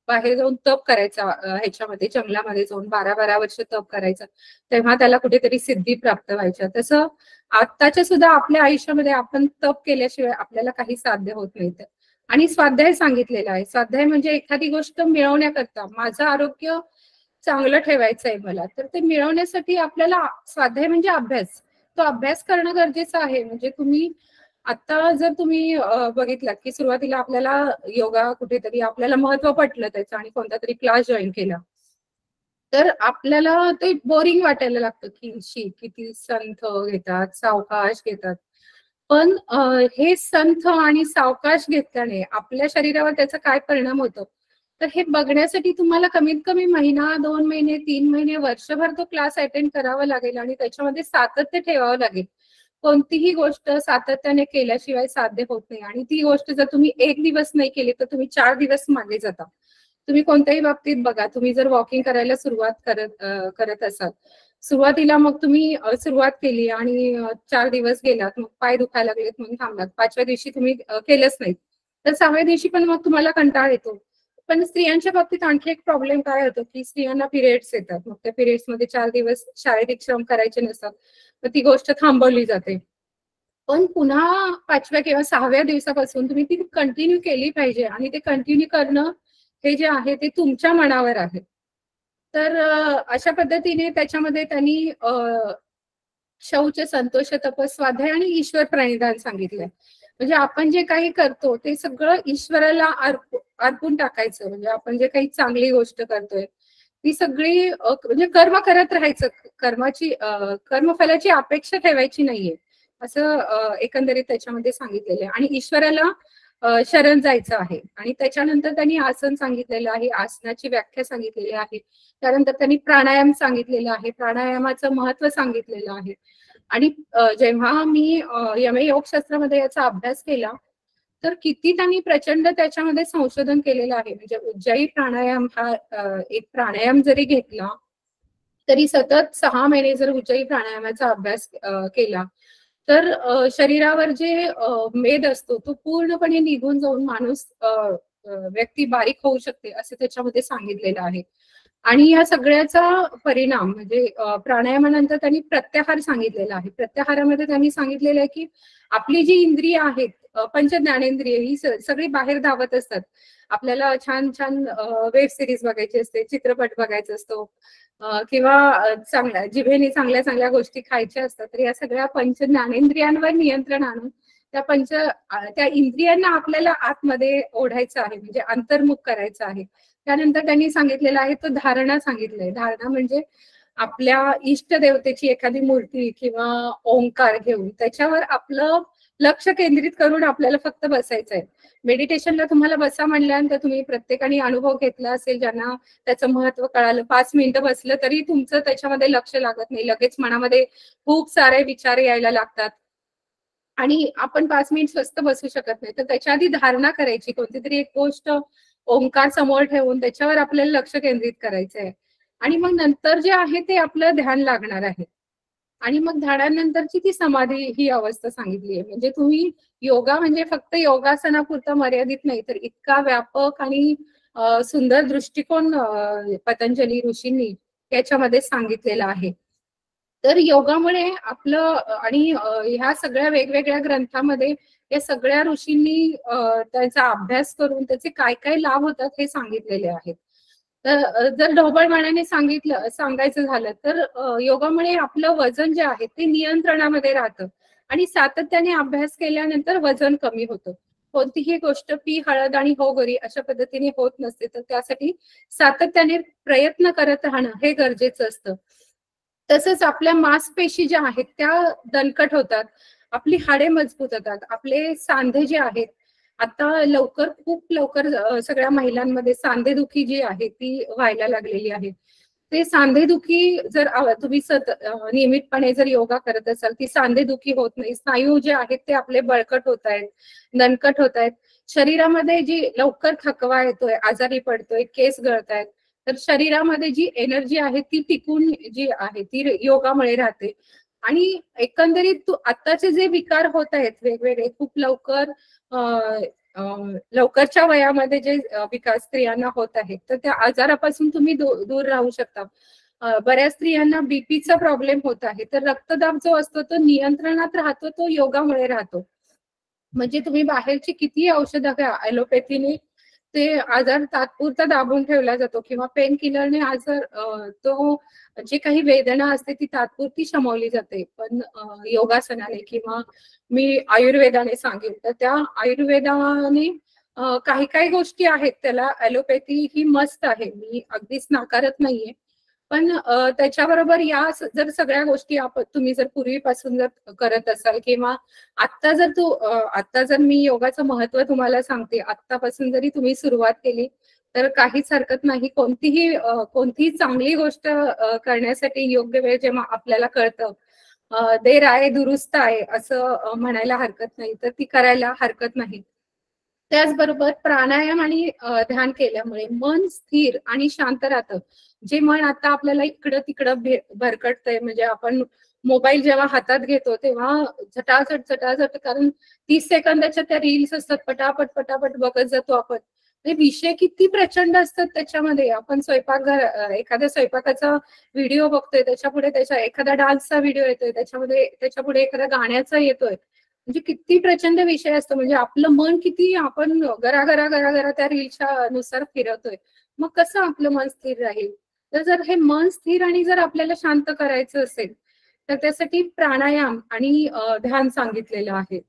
बाहेर जाऊन तप करायचा, ह्याच्यामध्ये जंगलामध्ये जाऊन 12-12 वर्ष तप करायचं, तेव्हा त्याला कुठेतरी सिद्धी प्राप्त व्हायच्या. तसं आत्ताच्या सुद्धा आपल्या आयुष्यामध्ये आपण तप केल्याशिवाय आपल्याला काही साध्य होत नाही. आणि स्वाध्याय सांगितलेला आहे. स्वाध्याय म्हणजे एखादी गोष्ट मिळवण्याकरता, माझं आरोग्य चांगलं ठेवायचं आहे मला, तर ते मिळवण्यासाठी आपल्याला स्वाध्याय म्हणजे अभ्यास, तो अभ्यास करणं गरजेचं आहे. म्हणजे तुम्ही आता जर तुम्ही बघितलात की सुरुवातीला आपल्याला योगा कुठेतरी आपल्याला महत्व पटलं त्याचं आणि कोणता तरी क्लास जॉईन केला, तर आपल्याला ते बोरिंग वाटायला लागतं की किती संथ घेतात, सावकाश घेतात. पण हे संथ आणि सावकाश घेतल्याने आपल्या शरीरावर त्याचा काय परिणाम होतो, तर हे बघण्यासाठी तुम्हाला कमीत कमी महिना, 2 महिने, 3 महिने, वर्षभर तो क्लास अटेंड करावा लागेल आणि त्याच्यामध्ये सातत्य ठेवावं लागेल. कोणतीही गोष्ट सातत्याने केल्याशिवाय साध्य होत नाही. आणि ती गोष्ट जर तुम्ही 1 दिवस नाही केली तर तुम्ही 4 दिवस मागे जाता. तुम्ही कोणत्याही बाबतीत बघा, तुम्ही जर वॉकिंग करायला सुरुवात करत असाल, सुरुवातीला मग तुम्ही सुरुवात केली आणि 4 दिवस गेलात, मग पाय दुखायला लागलेत म्हणून थांबलात, 5व्या दिवशी तुम्ही केलंच नाही, तर 6व्या दिवशी पण मग तुम्हाला कंटाळा येतो. पण स्त्रियांच्या बाबतीत आणखी एक प्रॉब्लेम काय होतो की स्त्रियांना पिरियड्स येतात, मग त्या पिरियड्स मध्ये 4 दिवस शारीरिक श्रम करायचे नसतात, तर ती गोष्ट थांबवली जाते. पण पुन्हा 5व्या किंवा 6व्या दिवसापासून तुम्ही ती कंटिन्यू केली पाहिजे आणि ते कंटिन्यू करणं हे जे आहे ते तुमच्या मनावर आहे. तर अशा पद्धतीने त्याच्यामध्ये त्यांनी शौच, संतोष, तपस, स्वाध्याय आणि ईश्वर प्रणिधान सांगितलंय. म्हणजे आपण जे काही करतो ते सगळं ईश्वराला अर्पून टाकायचं. म्हणजे आपण जे काही चांगली गोष्ट करतोय ती सगळी म्हणजे कर्म करत राहायचं. कर्मफलाची अपेक्षा ठेवायची नाहीये, असं एकंदरीत त्याच्यामध्ये सांगितलेलं आहे. आणि ईश्वराला शरण जायचं आहे. आणि त्याच्यानंतर त्यांनी आसन सांगितलेलं आहे, आसनाची व्याख्या सांगितलेली आहे. त्यानंतर त्यांनी प्राणायाम सांगितलेलं आहे, प्राणायामाचं महत्व सांगितलेलं आहे. आणि जेव्हा मी MA योगशास्त्रामध्ये याचा अभ्यास केला, तर किती त्यांनी प्रचंड त्याच्यामध्ये संशोधन केलेलं आहे. म्हणजे उज्जाई प्राणायाम हा एक प्राणायाम जरी घेतला तरी सतत 6 महिने जर उज्जाई प्राणायामाचा अभ्यास केला, तर शरीरावर जे मेद असतो तो पूर्णपणे निघून जाऊन माणूस व्यक्ती बारीक होऊ शकते, असं त्याच्यामध्ये सांगितलेलं आहे. आणि या सगळ्याचा परिणाम म्हणजे प्राणायामानंतर त्यांनी प्रत्याहार सांगितलेला आहे. प्रत्याहारामध्ये त्यांनी सांगितलेलं आहे की आपली जी इंद्रिय आहेत, पंच ज्ञानेंद्रिय, ही सगळी बाहेर धावत असतात. आपल्याला छान छान वेब सिरीज बघायची असते, चित्रपट बघायचा असतो, किंवा चांगल्या जिभेने चांगल्या चांगल्या गोष्टी खायच्या असतात. तर या सगळ्या पंच ज्ञानेंद्रियांवर नियंत्रण आणून त्या इंद्रियांना आपल्याला आतमध्ये ओढायचं आहे, म्हणजे अंतर्मुख करायचं आहे. त्यानंतर त्यांनी सांगितलेलं आहे तो धारणा सांगितलंय. धारणा म्हणजे आपल्या इष्ट देवतेची एखादी मूर्ती किंवा ओंकार घेऊन त्याच्यावर आपलं लक्ष केंद्रित करून आपल्याला फक्त बसायचं आहे. मेडिटेशनला तुम्हाला बसा म्हणल्यानंतर तुम्ही प्रत्येकाने अनुभव घेतला असेल, ज्यांना त्याचं महत्व कळालं, 5 मिनिटं बसलं तरी तुमचं त्याच्यामध्ये लक्ष लागत नाही, लगेच मनामध्ये खूप सारे विचार यायला लागतात आणि आपण 5 मिनिट स्वस्त बसू शकत नाही. तर त्याच्या आधी धारणा करायची, कोणती तरी एक गोष्ट ओंकार समोर ठेवून त्याच्यावर आपल्याला लक्ष केंद्रित करायचं आहे. आणि मग नंतर जे आहे ते आपलं ध्यान लागणार आहे. आणि मग ध्यानानंतरची ती समाधी ही अवस्था सांगितली आहे. म्हणजे तुम्ही योगा म्हणजे फक्त योगासनापुरता मर्यादित नाही, तर इतका व्यापक आणि सुंदर दृष्टिकोन पतंजली ऋषींनी त्याच्यामध्ये सांगितलेला आहे. तर योगामुळे आपलं आणि ह्या सगळ्या वेगवेगळ्या ग्रंथामध्ये या सगळ्या ऋषींनी त्याचा अभ्यास करून त्याचे काय काय लाभ होतात हे सांगितलेले आहेत. तर जर ढोबळमानाने सांगायचं झालं तर योगामुळे आपलं वजन जे आहे ते नियंत्रणामध्ये राहतं आणि सातत्याने अभ्यास केल्यानंतर वजन कमी होतं. कोणतीही गोष्ट पी हळद आणि हो गोरी अशा पद्धतीने होत नसते, तर त्यासाठी सातत्याने प्रयत्न करत राहणं हे गरजेचं असतं. तसंच आपल्या मांसपेशी ज्या आहेत त्या दणकट होतात. आपली हाडे मजबूत होतात, आपले सांधे जे आहेत, आता खूप लवकर सगळ्या महिलांमध्ये सांधेदुखी जी आहे ती व्हायला लागलेली आहे. ते सांधेदुखी जर तुम्ही नियमितपणे जर योगा करत असाल, ती सांधेदुखी होत नाही. स्नायू जे आहेत ते आपले बळकट होत आहेत, दणकट होत आहेत. शरीरामध्ये जी लवकर थकवा येतोय, आजारी पडतोय, केस गळतायत, तर शरीरामध्ये जी एनर्जी आहे ती टिकून जी आहे ती योगामुळे राहते. आणि एकंदरीत आत्ताचे जे विकार होत आहेत वेगवेगळे, खूप लवकरच्या वयामध्ये जे विकार स्त्रियांना होत आहेत, तर त्या आजारापासून तुम्ही दूर राहू शकता. बऱ्याच स्त्रियांना बीपीचा प्रॉब्लेम होत आहे, तर रक्तदाब जो असतो तो नियंत्रणात राहतो, तो योगामुळे राहतो. म्हणजे तुम्ही बाहेरची कितीही औषधं घ्या ॲलोपॅथीने, ते आजार तात्पुरता दाबून ठेवला जातो किंवा पेन किलरने तो जी काही वेदना असते ती तात्पुरती शमवली जाते. पण योगासनाने किंवा मी आयुर्वेदाने सांगेन, तर त्या आयुर्वेदाने काही काही गोष्टी आहेत, त्याला ॲलोपॅथी ही मस्त आहे, मी अगदीच नाकारत नाहीये. पण त्याच्याबरोबर जर सगळ्या गोष्टी तुम्ही जर पूर्वीपासून जर करत असाल किंवा आता जर मी योगाचं महत्व तुम्हाला सांगते, आत्तापासून जरी तुम्ही सुरुवात केली तर काहीच हरकत नाही. कोणतीही चांगली गोष्ट करण्यासाठी योग्य वेळ जेव्हा आपल्याला कळतं, देर आहे दुरुस्त आहे असं म्हणायला हरकत नाही, तर ती करायला हरकत नाही. त्याचबरोबर प्राणायाम आणि ध्यान केल्यामुळे मन स्थिर आणि शांत राहतं. जे मन आता आपल्याला इकडं तिकडं भरकटतंय, म्हणजे आपण मोबाईल जेव्हा हातात घेतो तेव्हा झटाझट, कारण 30 सेकंदाच्या त्या रील्स असतात, पटापट पटापट बघत जातो आपण. विषय किती प्रचंड असतात त्याच्यामध्ये. आपण एखाद्या स्वयंपाकाचा व्हिडिओ बघतोय, त्याच्या एखादा डान्सचा व्हिडिओ येतोय, त्याच्यापुढे एखाद्या गाण्याचा येतोय, म्हणजे किती प्रचंड विषय असतो. म्हणजे आपलं मन किती आपण गरा त्या रीलच्या नुसार फिरवतोय. मग कसं आपलं मन स्थिर राहील? तर जर हे मन स्थिर आणि जर आपल्याला शांत करायचं असेल, तर त्यासाठी प्राणायाम आणि ध्यान सांगितलेलं आहे.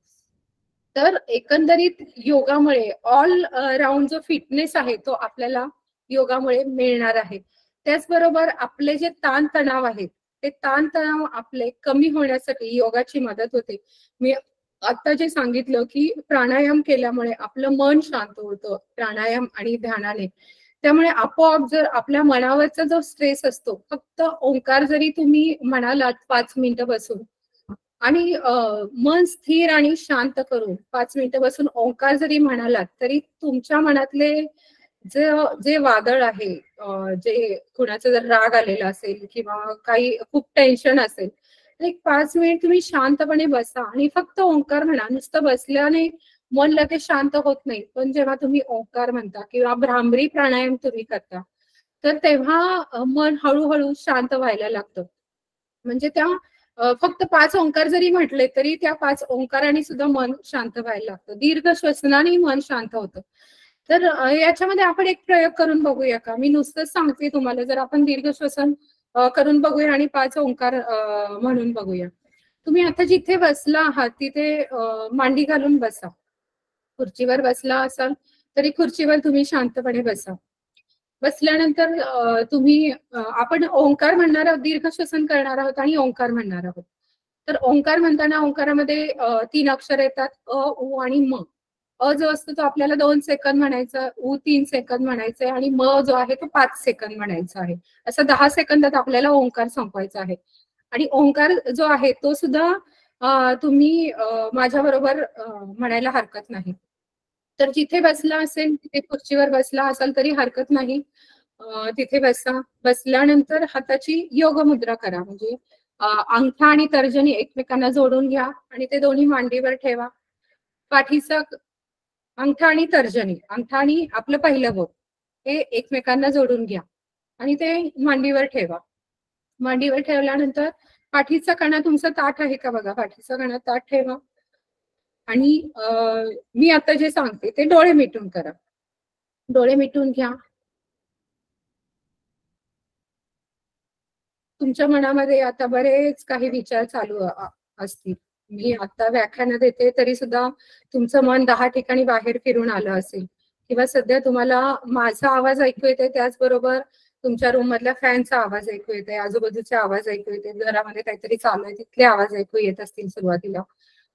तर एकंदरीत योगामुळे ऑल राऊंड जो फिटनेस आहे तो आपल्याला योगामुळे मिळणार आहे. त्याचबरोबर आपले जे ताणतणाव आहेत, ते ताणतणाव आपले कमी होण्यासाठी योगाची मदत होते. मी आता जे सांगितलं की प्राणायाम केल्यामुळे आपलं मन शांत होतं प्राणायाम आणि ध्यानाने. त्यामुळे आपोआप जर आपल्या मनावरचा जो स्ट्रेस असतो, फक्त ओंकार जरी तुम्ही म्हणालात 5 मिनिटं बसून आणि मन स्थिर आणि शांत करून 5 मिनिटं बसून ओंकार जरी म्हणालात, तरी तुमच्या मनातले जे जे वादळ आहे, जे कुणाचा जर राग आलेला असेल किंवा काही खूप टेन्शन असेल, एक 5 मिनिट तुम्ही शांतपणे बसा आणि फक्त ओंकार म्हणा. नुसतं बसल्याने मन लगेच शांत होत नाही, पण जेव्हा तुम्ही ओंकार म्हणता किंवा भ्रामरी प्राणायाम तुम्ही करता, तर तेव्हा मन हळूहळू शांत व्हायला लागतं. म्हणजे फक्त 5 ओंकार जरी म्हटले तरी त्या 5 ओंकाराने सुद्धा मन शांत व्हायला लागतं. दीर्घ श्वसनाने मन शांत होतं. तर याच्यामध्ये आपण एक प्रयोग करून बघूया का? मी नुसतंच सांगते तुम्हाला, जर आपण दीर्घ श्वसन करून बघूया आणि 5 ओंकार म्हणून बघूया. तुम्ही आता जिथे बसला आहात तिथे मांडी घालून बसा. खुर्चीवर बसला असाल तरी खुर्चीवर तुम्ही शांतपणे बसा. बसल्यानंतर आपण ओंकार म्हणणार आहोत, दीर्घ श्वसन करणार आहोत आणि ओंकार म्हणणार आहोत. तर ओंकार म्हणताना ओंकारामध्ये 3 अक्षर येतात, अ, उ आणि म. अ जो असतो तो आपल्याला 2 सेकंद म्हणायचा, उ 3 सेकंद म्हणायचे आणि म जो आहे तो 5 सेकंद म्हणायचा आहे. असं 10 सेकंदात आपल्याला ओंकार संपवायचा आहे. आणि ओंकार जो आहे तो सुद्धा तुम्ही माझ्या बरोबर म्हणायला हरकत नाही. तर जिथे बसला असेल, तिथे खुर्चीवर बसला असाल तरी हरकत नाही. तिथे बसा. बसल्यानंतर हाताची योग मुद्रा करा. म्हणजे अंगठा आणि तर्जनी एकमेकांना जोडून घ्या आणि ते दोन्ही मांडीवर ठेवा. पाठीचा अंगठा आणि तर्जनी, अंगठा आणि आपलं पहिलं बोट हे एकमेकांना जोडून घ्या आणि ते मांडीवर ठेवा. मांडीवर ठेवल्यानंतर पाठीचा कणा तुमचा ताठ आहे का बघा, पाठीचा कणा ताठ ठेवा. आणि मी आता जे सांगते ते डोळे मिटून करा. डोळे मिटून घ्या. तुमच्या मनामध्ये आता बरेच काही विचार चालू असतील. मी आता व्याख्यान देते तरी सुद्धा तुमचं मन 10 ठिकाणी बाहेर फिरून आलं असेल किंवा सध्या तुम्हाला माझा आवाज ऐकू येते, त्याचबरोबर तुमच्या रूम मधल्या फॅनचा आवाज ऐकू येते, आजूबाजूचे आवाज ऐकू येते, घरामध्ये काहीतरी चालू आहे तिथले आवाज ऐकू येत असतील सुरुवातीला.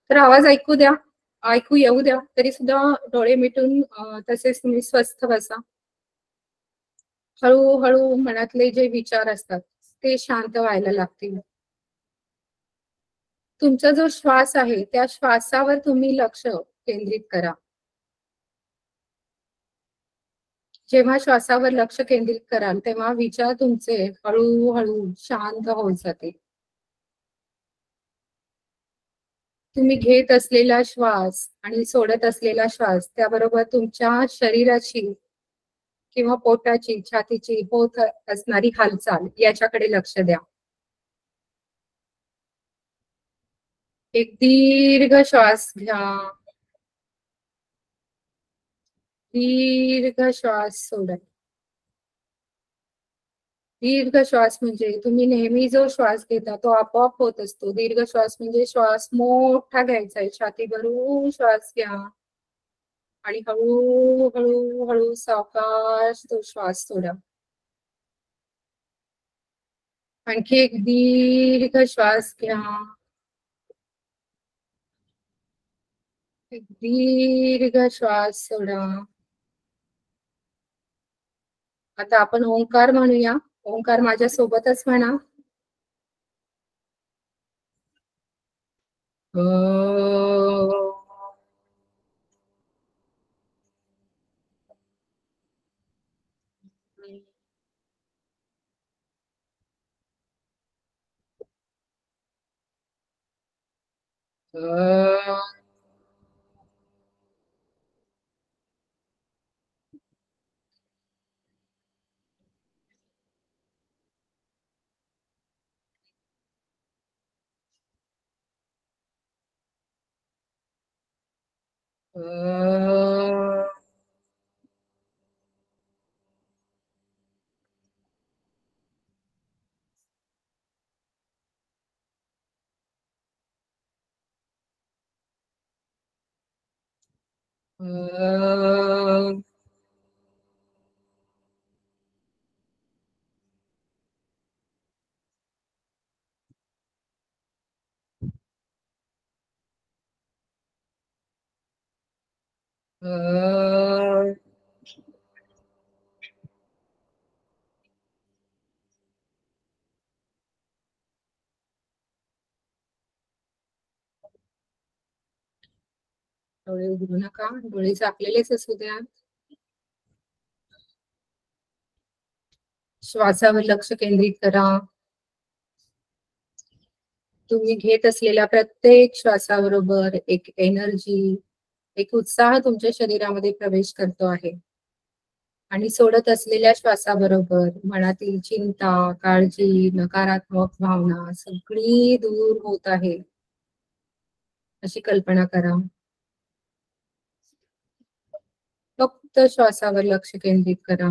तर आवाज ऐकू द्या, ऐकू येऊ द्या, तरी सुद्धा डोळे मिटून तसेच तुम्ही स्वस्थ बसा. हळूहळू मनातले जे विचार असतात ते शांत व्हायला लागतील. तुमचा जो श्वास आहे त्या श्वासावर तुम्ही लक्ष केंद्रित करा. जेव्हा श्वासावर लक्ष केंद्रित कराल तेव्हा विचार तुमचे हळूहळू शांत होत जातील. तुम्ही घेत असलेला श्वास आणि सोडत असलेला श्वास त्याबरोबर तुमच्या शरीराची किंवा पोटाची, छातीची होत असणारी हालचाल याच्याकडे लक्ष द्या. एक दीर्घ श्वास घ्या, दीर्घ श्वास सोडा. दीर्घ श्वास म्हणजे तुम्ही नेहमी जो श्वास घेता तो आपोआप होत असतो. दीर्घ श्वास म्हणजे श्वास मोठा घ्यायचा आहे, छाती भरून श्वास घ्या आणि हळू हळू हळू सावकाश तो श्वास सोडा. आणखी एक दीर्घ श्वास घ्या, एक दीर्घ श्वास सोडा. आता आपण ओंकार म्हणूया. ओंकार माझ्या सोबतच म्हणा. डोळे उघडू नका, डोळे झाकलेलेच असू द्या. श्वासावर लक्ष केंद्रित करा. तुम्ही घेत असलेल्या प्रत्येक श्वासाबरोबर एक एनर्जी, एक उत्साह तुमच्या शरीरामध्ये प्रवेश करतो आहे आणि सोडत असलेल्या श्वासाबरोबर मनातील चिंता, काळजी, नकारात्मक भावना सगळी दूर होत आहे अशी कल्पना करा. फक्त श्वासावर लक्ष केंद्रित करा.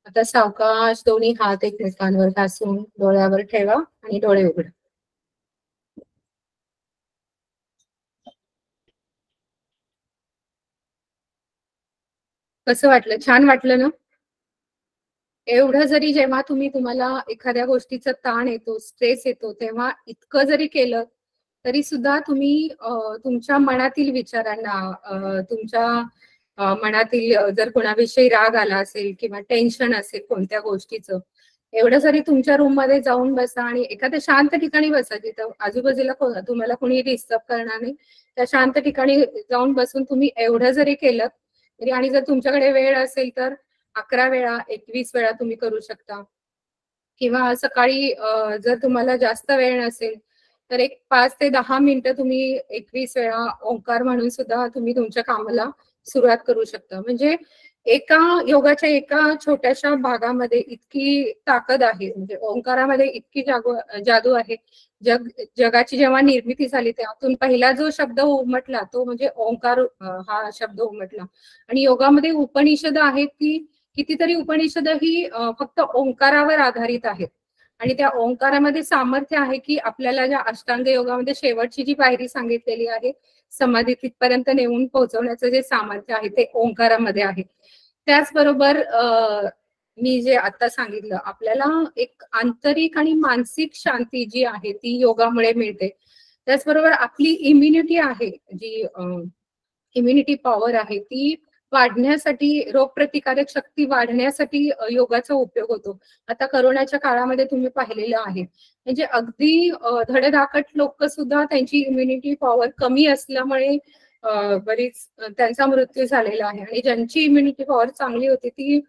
आता सावकाश दोन्ही हात एकमेकांवर घासून डोळ्यावर ठेवा आणि डोळे उघडा. कसं वाटलं? छान वाटलं ना? एवढं जरी जेव्हा तुम्हाला एखाद्या गोष्टीचा ताण येतो, स्ट्रेस येतो, तेव्हा इतकं जरी केलं तरी सुद्धा तुम्ही तुमच्या मनातील विचारांना, तुमच्या मनातील जर कोणाविषयी राग आला असेल किंवा टेन्शन असेल कोणत्या गोष्टीचं, एवढं जरी तुमच्या रूम मध्ये जाऊन बसा आणि एखाद्या शांत ठिकाणी बसा जिथं आजूबाजूला तुम्हाला कोणी डिस्टर्ब करणार नाही, त्या शांत ठिकाणी जाऊन बसून तुम्ही एवढं जरी केलं तरी, आणि जर तुमच्याकडे वेळ असेल तर 11 वेळा 21 वेळा तुम्ही करू शकता. किंवा सकाळी जर तुम्हाला जास्त वेळ नसेल तर एक 5 ते 10 मिनिटं तुम्ही 21 वेळा ओंकार म्हणून सुद्धा तुम्ही तुमच्या कामाला सुरुवात करू शकता. म्हणजे एका योगाच्या एका छोट्याशा भागामध्ये इतकी ताकद आहे, म्हणजे ओंकारामध्ये इतकी जादू आहे. जगाची जेव्हा निर्मिती झाली त्यातून पहिला जो शब्द उमटला तो म्हणजे ओंकार हा शब्द उमटला. आणि योगामध्ये उपनिषद आहेत ती कितीतरी उपनिषद ही फक्त ओंकारावर आधारित आहेत. आणि त्या ओंकारामध्ये सामर्थ्य आहे की आपल्याला ज्या अष्टांग योगामध्ये शेवटची जी पायरी सांगितलेली आहे समाधी तिथपर्यंत नेऊन पोहोचवण्याचं जे सामर्थ्य आहे ते ओंकारामध्ये आहे. त्याचबरोबर मी जे आता सांगितलं, आपल्याला एक आंतरिक आणि मानसिक शांती जी आहे ती योगामुळे मिळते. त्याचबरोबर आपली इम्युनिटी आहे, जी इम्युनिटी पॉवर आहे ती वाढण्यासाठी, रोगप्रतिकारक शक्ती वाढण्यासाठी योगाचा उपयोग होतो. आता करोनाच्या काळामध्ये तुम्ही पाहिलेलं आहे, म्हणजे अगदी धडधाकट लोक सुद्धा त्यांची इम्युनिटी पॉवर कमी असल्यामुळे बरीच त्यांचा मृत्यू झालेला आहे. आणि ज्यांची इम्युनिटी पॉवर चांगली होती ती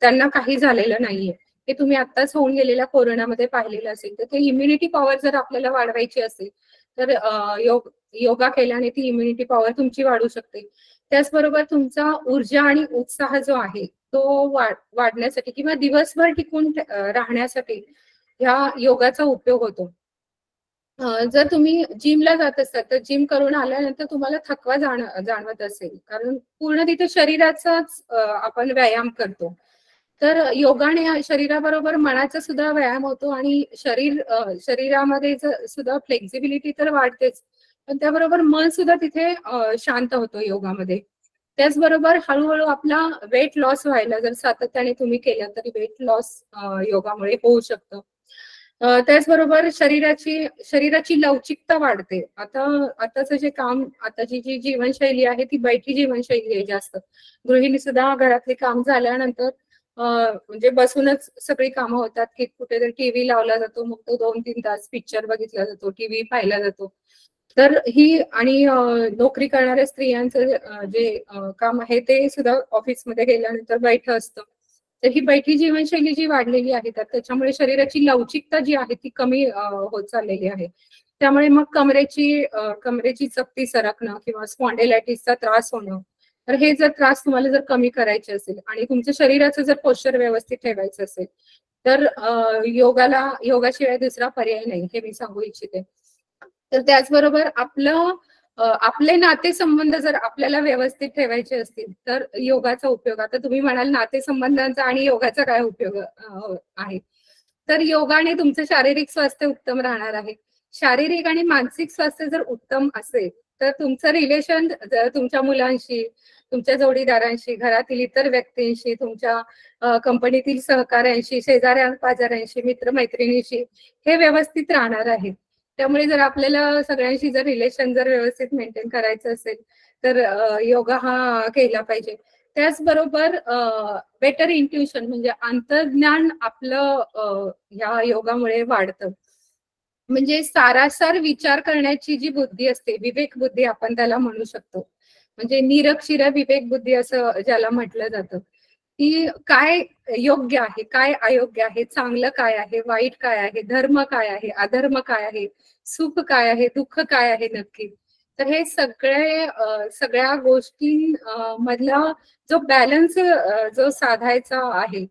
त्यांना काही झालेलं नाहीये. हे तुम्ही आत्ताच होऊन गेलेल्या कोरोनामध्ये पाहिलेलं असेल. तर ते इम्युनिटी पॉवर जर आपल्याला वाढवायची असेल तर योगा केल्याने ती इम्युनिटी पॉवर तुमची वाढू शकते. त्याचबरोबर तुमचा ऊर्जा आणि उत्साह जो आहे तो वाढण्यासाठी किंवा दिवसभर टिकून राहण्यासाठी ह्या योगाचा उपयोग होतो. जर तुम्ही जिमला जात असाल तर जिम करून आल्यानंतर तुम्हाला थकवा जाणवत असेल, कारण पूर्ण तिथे शरीराचाच आपण व्यायाम करतो. तर योगाने शरीराबरोबर मनाचा सुद्धा व्यायाम होतो आणि शरीरामध्ये सुद्धा फ्लेक्झिबिलिटी तर वाढतेच, पण त्याबरोबर मन सुद्धा तिथे शांत होतो योगामध्ये. त्याचबरोबर हळूहळू आपला वेट लॉस व्हायला, जर सातत्याने तुम्ही केलं तरी वेट लॉस योगामुळे होऊ शकतं. त्याचबरोबर शरीराची लवचिकता वाढते. आताचं जे काम, आताची जी जीवनशैली आहे ती बैठी जीवनशैली आहे जास्त. गृहिणी सुद्धा घरातले काम झाल्यानंतर म्हणजे बसूनच सगळी कामं होतात, की कुठेतरी टीव्ही लावला जातो, मग तो 2-3 तास पिक्चर बघितला जातो, टीव्ही पाहिला जातो. तर ही आणि नोकरी करणाऱ्या स्त्रियांचं जे काम आहे ते सुद्धा ऑफिसमध्ये गेल्यानंतर बैठं असतं. तर ही बैठी जीवनशैली जी वाढलेली आहे तर त्याच्यामुळे शरीराची लवचिकता जी आहे ती कमी होत चाललेली आहे. त्यामुळे मग कमरेची चकती सरकणं किंवा स्पॉन्डिलायटिसचा त्रास होणं, तर हे जर त्रास तुम्हाला जर कमी करायचे असेल आणि तुमच्या शरीराचं जर पोश्चर व्यवस्थित ठेवायचं असेल तर योगाशिवाय दुसरा पर्याय नाही, हे मी सांगू इच्छिते. तर त्याचबरोबर आपले नातेसंबंध जर आपल्याला व्यवस्थित ठेवायचे असतील तर योगाचा उपयोग. आता तुम्ही म्हणाल नातेसंबंधांचा आणि योगाचा काय उपयोग आहे, तर योगाने तुमचं शारीरिक स्वास्थ्य उत्तम राहणार आहे. शारीरिक आणि मानसिक स्वास्थ्य जर उत्तम असेल तर तुमचं रिलेशन तुमच्या मुलांशी, तुमच्या जोडीदारांशी, घरातील इतर व्यक्तींशी, तुमच्या कंपनीतील सहकाऱ्यांशी, शेजाऱ्या पाजाऱ्यांशी, मित्रमैत्रिणींशी हे व्यवस्थित राहणार आहे. त्यामुळे जर आपल्याला सगळ्यांशी जर रिलेशन जर व्यवस्थित मेंटेन करायचं असेल तर योगा हा केला पाहिजे. त्याचबरोबर बेटर इंट्युशन म्हणजे अंतर्ज्ञान आपलं ह्या योगामुळे वाढतं. म्हणजे सारासार विचार करण्याची जी बुद्धी असते, विवेक बुद्धी आपण त्याला म्हणू शकतो, म्हणजे निरक्षीर विवेक बुद्धी असं ज्याला म्हटलं जातं, की काय योग्य आहे, काय अयोग्य आहे, चांगलं काय आहे, वाईट काय आहे, धर्म काय आहे, अधर्म काय आहे, सुख काय आहे, दुःख काय आहे नक्की. तर हे सगळ्या गोष्टी मधला जो बॅलन्स जो साधायचा आहे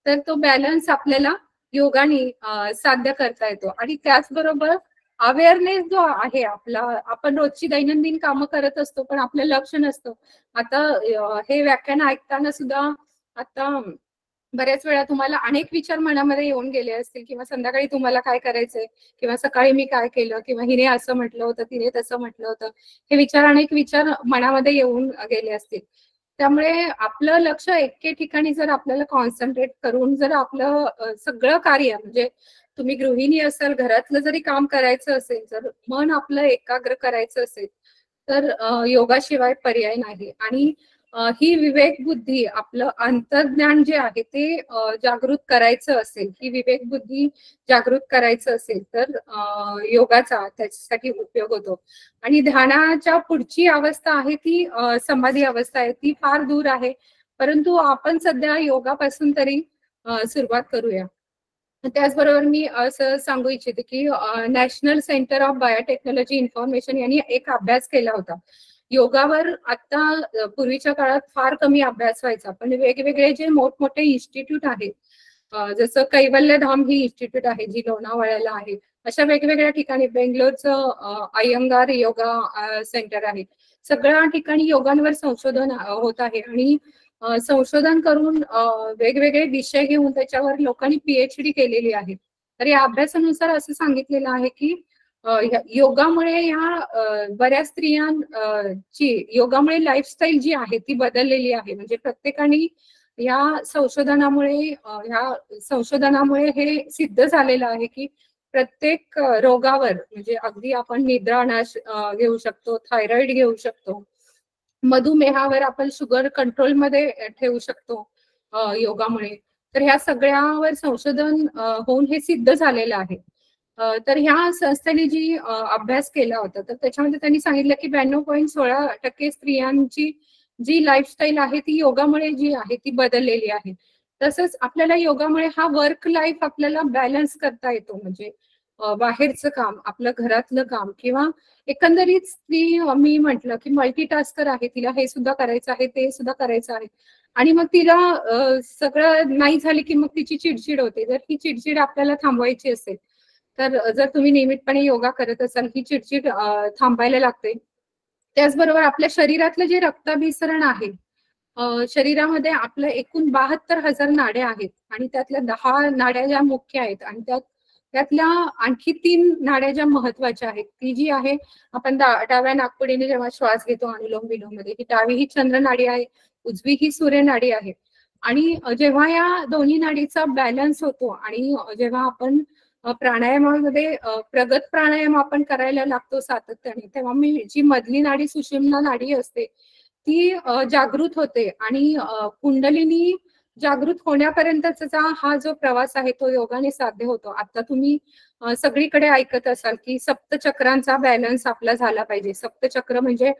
तर तो बॅलन्स आपल्याला योगाने साध्य करता येतो. आणि त्याचबरोबर अवेअरनेस जो आहे आपला, आपण रोजची दैनंदिन कामं करत असतो पण आपलं लक्ष नसतं. आता हे व्याख्यान ऐकताना सुद्धा आता बऱ्याच वेळा तुम्हाला अनेक विचार मनामध्ये येऊन गेले असतील, किंवा संध्याकाळी तुम्हाला काय करायचंय, किंवा सकाळी मी काय केलं, किंवा हिने असं म्हटलं होतं, तिने तसं म्हटलं होतं, हे अनेक विचार मनामध्ये येऊन गेले असतील. त्यामुळे आपलं लक्ष एके ठिकाणी जर आपल्याला कॉन्सन्ट्रेट करून जर आपलं सगळं कार्य, म्हणजे तुम्ही गृहिणी असाल, घरातलं जरी काम करायचं असेल, जर मन आपलं एकाग्र करायचं असेल तर योगाशिवाय पर्याय नाही. आणि ही विवेक बुद्धी, आपलं अंतर्ज्ञान जे आहे ते जागृत करायचं असेल, ही विवेक बुद्धी जागृत करायचं असेल तर योगाचा त्याच्यासाठी उपयोग होतो. आणि ध्यानाच्या पुढची अवस्था आहे ती समाधी अवस्था आहे, ती फार दूर आहे, परंतु आपण सध्या योगापासून तरी सुरुवात करूया. त्याचबरोबर मी असं सांगू इच्छिते की national centre of biotechnology information यांनी एक अभ्यास केला होता योगावर. आता पूर्वीच्या काळात फार कमी अभ्यास व्हायचा, पण वेगवेगळे जे मोठमोठे इन्स्टिट्यूट आहेत, जसं कैवल्यधाम ही इन्स्टिट्यूट आहे जी लोणावळ्याला आहे, अशा वेगवेगळ्या ठिकाणी, बेंगलोरचं अय्यंगार योगा सेंटर आहे, सगळ्या ठिकाणी योगांवर संशोधन होत आहे. आणि संशोधन करून वेगवेगळे विषय घेऊन त्याच्यावर लोकांनी पीएचडी केलेली आहे. तर या अभ्यासानुसार असं सांगितलेलं आहे की योगामुळे ह्या बऱ्याच स्त्रियांची योगामुळे लाईफस्टाईल जी आहे ती बदललेली आहे. म्हणजे प्रत्येकाने या संशोधनामुळे हे सिद्ध झालेलं आहे की प्रत्येक रोगावर, म्हणजे अगदी आपण निद्रानाश घेऊ शकतो, थायरॉइड घेऊ शकतो, मधुमेहावर आपण शुगर कंट्रोलमध्ये ठेवू शकतो योगामुळे. तर ह्या सगळ्यावर संशोधन होऊन हे सिद्ध झालेलं आहे. तर ह्या संस्थेने जी अभ्यास केला होता, तर त्याच्यामध्ये त्यांनी सांगितलं की 92.16% स्त्रियांची जी लाईफस्टाईल आहे ती योगामुळे जी आहे ती बदललेली आहे. तसंच आपल्याला योगामुळे हा वर्क लाईफ आपल्याला बॅलन्स करता येतो. म्हणजे बाहेरचं काम, आपलं घरातलं काम, किंवा एकंदरीत स्त्री, मी म्हटलं की मल्टीटास्कर आहे, तिला हे सुद्धा करायचं आहे, ते सुद्धा करायचं आहे, आणि मग तिला सगळं नाही झाली की मग तिची चिडचिड होते. जर ही चिडचिड आपल्याला थांबवायची असेल, तर जर तुम्ही नियमितपणे योगा करत असाल, ही चिडचिड थांबायला लागते. त्याचबरोबर आपल्या शरीरातलं जे रक्ताभिसरण आहे, शरीरामध्ये आपलं एकूण 72,000 नाड्या आहेत, आणि त्यातल्या 10 नाड्या ज्या मुख्य आहेत, आणि त्यातल्या आणखी 3 नाड्या ज्या महत्वाच्या आहेत, ती जी आहे, आपण डाव्या नाकपुडीने जेव्हा श्वास घेतो अनुलोम विलोम मध्ये, ही डावी ही चंद्र नाडी आहे, उजवी ही सूर्य नाडी आहे. आणि जेव्हा या दोन्ही नाडीचा बॅलन्स होतो, आणि जेव्हा आपण प्राणायामामध्ये प्रगत प्राणायाम आपण करायला लागतो सातत्याने, तेव्हा जी मधली नाडी सुषुम्ना नाडी असते ती जागृत होते, आणि कुंडलिनी जागृत होण्यापर्यंतचा हा जो प्रवास आहे तो योगाने साध्य होतो. आता तुम्ही सगळीकडे ऐकत असाल की सप्तचक्रांचा बॅलन्स आपला झाला पाहिजे. सप्तचक्र म्हणजे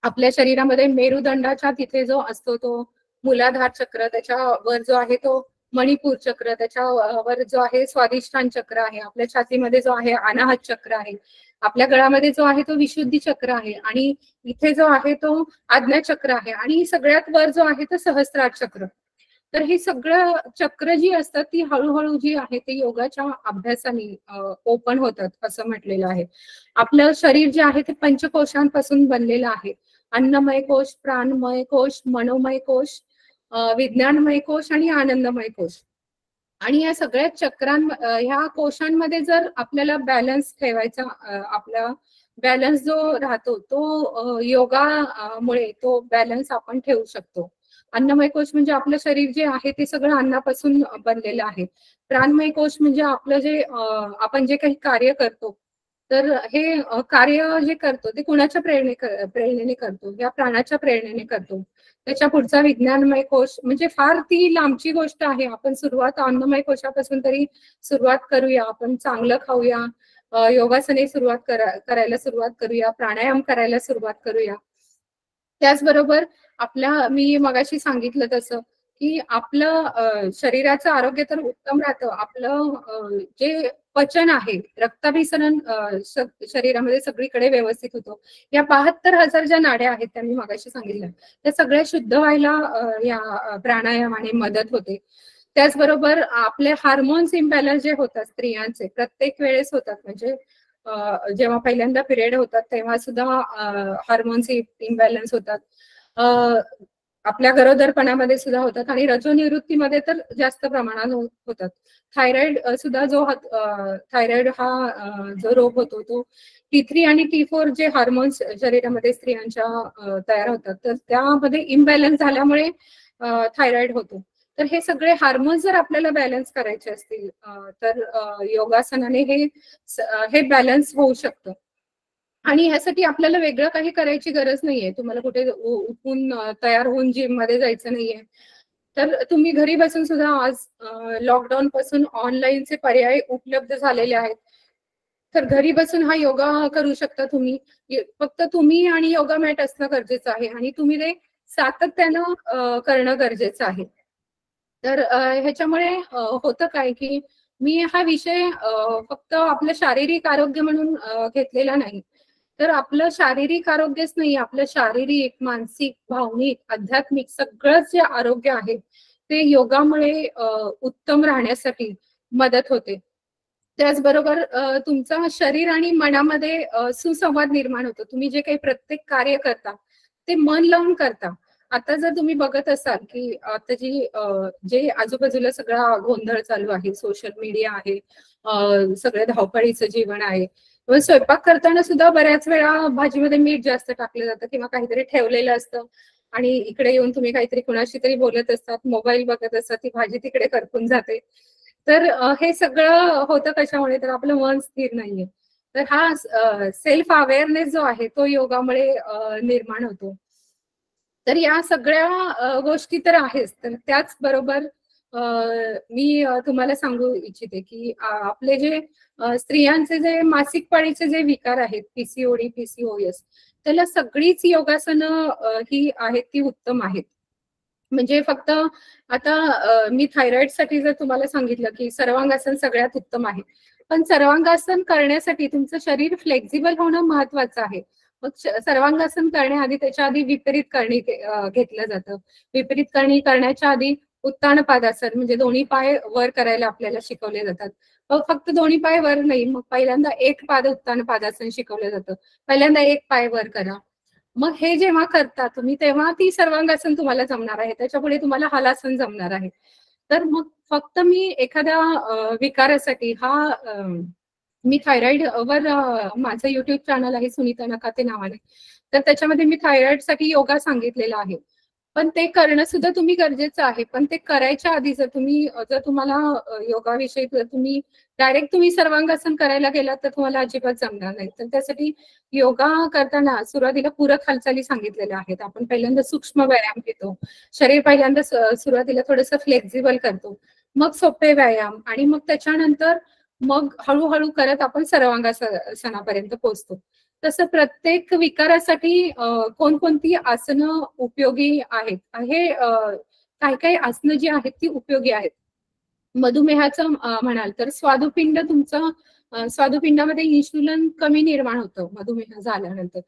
आपल्या शरीरामध्ये मेरुदंडाच्या तिथे जो असतो तो मूलाधार चक्र, त्याच्यावर जो आहे तो मणिपूर चक्र, त्याच्यावर जो आहे स्वादिष्ठान चक्र आहे, आपल्या छातीमध्ये जो आहे अनाहत चक्र आहे, आपल्या गळामध्ये जो आहे तो विशुद्धी चक्र आहे, आणि इथे जो आहे तो आज्ञा चक्र आहे, आणि सगळ्यात वर जो आहे तो सहस्त्रार चक्र. तर ही सगळं चक्र जी असतात ती हळूहळू जी आहे ते योगाच्या अभ्यासाने ओपन होतात असं म्हटलेलं आहे. आपलं शरीर जे आहे ते पंचकोशांपासून बनलेलं आहे. अन्नमय कोश, प्राणमय कोश, मनोमय कोश, विज्ञानमय कोश आणि आनंदमय कोश. आणि या सगळ्या ह्या कोशांमध्ये जर आपल्याला बॅलन्स ठेवायचा, आपला बॅलन्स जो राहतो तो योगामुळे तो बॅलन्स आपण ठेवू शकतो. अन्नमय कोश म्हणजे आपलं शरीर जे आहे ते सगळं अन्नापासून बनलेलं आहे. प्राणमय कोश म्हणजे आपलं जे आपण जे काही कार्य करतो, तर हे कार्य जे करतो ते कुणाच्या प्रेरणेने करतो, या प्राणाच्या प्रेरणेने करतो. त्याच्या पुढचा विज्ञानमय कोश म्हणजे फार ती लांबची गोष्ट आहे. आपण सुरुवात अन्नमय कोशापासून तरी सुरुवात करूया. आपण चांगलं खाऊया, योगासने करायला सुरुवात करूया, प्राणायाम करायला सुरुवात करूया. त्याचबरोबर मी मगाशी सांगितलं तसं की आपलं शरीराचं आरोग्य तर उत्तम राहतं. आपलं जे पचन आहे, रक्ताभिसरण शरीरामध्ये सगळीकडे व्यवस्थित होतो. या 72,000 ज्या नाड्या आहेत त्या मी मगाशी सांगितल्या, त्या सगळ्या शुद्ध व्हायला या प्राणायामाने मदत होते. त्याचबरोबर आपले हार्मोन्स इम्बॅलन्स जे होतात स्त्रियांचे प्रत्येक वेळेस होतात. म्हणजे जेव्हा पहिल्यांदा पिरियड होतात तेव्हा सुद्धा हार्मोन्स इम्बॅलन्स होतात. आपल्या गरोदरपणामध्ये सुद्धा होतात, आणि रजोनिवृत्तीमध्ये तर जास्त प्रमाणात होतात. थायरॉइड सुद्धा थायरॉइड हा जो रोग होतो तो T3 आणि T4 जे हार्मोन्स शरीरामध्ये स्त्रियांच्या तयार होतात, तर त्यामध्ये इम्बॅलन्स झाल्यामुळे थायरॉइड होतो. तर हे सगळे हार्मोन्स जर आपल्याला बॅलन्स करायचे असतील तर योगासनाने हे बॅलन्स होऊ शकतं. आणि ह्यासाठी आपल्याला वेगळं काही करायची गरज नाहीये. तुम्हाला कुठे उठून तयार होऊन जिम मध्ये जायचं नाहीये. तर तुम्ही घरी बसून सुद्धा आज लॉकडाऊन पासून ऑनलाईनचे पर्याय उपलब्ध झालेले आहेत. तर घरी बसून हा योगा करू शकता तुम्ही. फक्त तुम्ही आणि योगा मॅट असणं गरजेचं आहे, आणि तुम्ही ते सातत्यानं करणं गरजेचं आहे. तर ह्याच्यामुळे होतं काय की मी हा विषय फक्त आपलं शारीरिक आरोग्य म्हणून घेतलेला नाही, तर आपलं शारीरिक आरोग्यच नाही, आपलं शारीरिक, मानसिक, भावनिक, आध्यात्मिक सगळंच जे आरोग्य आहे ते योगामुळे उत्तम राहण्यासाठी मदत होते. त्याचबरोबर तुमचा शरीर आणि मनामध्ये सुसंवाद निर्माण होतो. तुम्ही जे काही प्रत्येक कार्य करता ते मन लावून करता. आता जर तुम्ही बघत असाल की आता जे आजूबाजूला सगळा गोंधळ चालू आहे, सोशल मीडिया आहे, सगळं धावपळीचं जीवन आहे, स्वयंपाक करताना सुद्धा बऱ्याच वेळा भाजीमध्ये मीठ जास्त टाकलं जातं किंवा काहीतरी ठेवलेलं असतं आणि इकडे येऊन तुम्ही काहीतरी कुणाशी तरी बोलत असतात, मोबाईल बघत असतात, ती भाजी तिकडे करपून जाते. तर हे सगळं होतं कशामुळे, तर आपलं मन स्थिर नाहीये. तर हा सेल्फ अवेअरनेस जो आहे तो योगामुळे निर्माण होतो. तर या सगळ्या गोष्टी तर आहेच. तर त्याचबरोबर मी तुम्हाला सांगू इच्छिते की आपले जे स्त्रियांचे जे मासिक पाळीचे जे विकार आहेत, पीसीओडी, पीसीओएस, त्याला सगळीच योगासनं ही आहेत ती उत्तम आहेत. म्हणजे फक्त आता मी थायरॉइडसाठी जर तुम्हाला सांगितलं की सर्वांगासन सगळ्यात उत्तम आहे, पण सर्वांगासन करण्यासाठी तुमचं शरीर फ्लेक्झिबल होणं महत्वाचं आहे. मग सर्वांगासन करण्याआधी त्याच्या आधी विपरीत करणी घेतलं जातं. विपरीत करणी करण्याच्या आधी उत्तान पादासन म्हणजे दोन्ही पाय वर करायला आपल्याला शिकवले जातात. मग फक्त दोन्ही पाय वर नाही, मग पहिल्यांदा एक पाद उत्तान पादासन शिकवलं जातं. पहिल्यांदा एक पाय वर करा. मग हे जेव्हा करता तुम्ही तेव्हा ती सर्वांगासन तुम्हाला जमणार आहे. त्याच्यापुढे तुम्हाला हलासन जमणार आहे. तर मग फक्त मी एखाद्या विकारासाठी मी थायरॉइड वर माझं युट्यूब चॅनल आहे सुनीता नकाते नावाने. तर त्याच्यामध्ये मी थायरॉइडसाठी योगा सांगितलेला आहे. पण ते करणं सुद्धा तुम्ही गरजेचं आहे. पण ते करायच्या आधी जर तुम्हाला योगाविषयी जर तुम्ही डायरेक्ट तुम्ही सर्वांगासन करायला गेलात तर तुम्हाला अजिबात जमणार नाही. तर त्यासाठी योगा करताना सुरुवातीला पूरक हालचाली सांगितलेल्या आहेत. आपण पहिल्यांदा सूक्ष्म व्यायाम घेतो. शरीर पहिल्यांदा सुरुवातीला थोडंसं फ्लेक्झिबल करतो. मग सोपे व्यायाम आणि मग त्याच्यानंतर मग हळूहळू करत आपण सर्वांगासनापर्यंत पोहोचतो. तसं प्रत्येक विकारासाठी कोणकोणती आसनं उपयोगी आहेत, हे काही काही आसनं जी आहेत ती उपयोगी आहेत. मधुमेहाचं म्हणाल तर स्वादुपिंडामध्ये इन्शुलिन कमी निर्माण होतं मधुमेह झाल्यानंतर.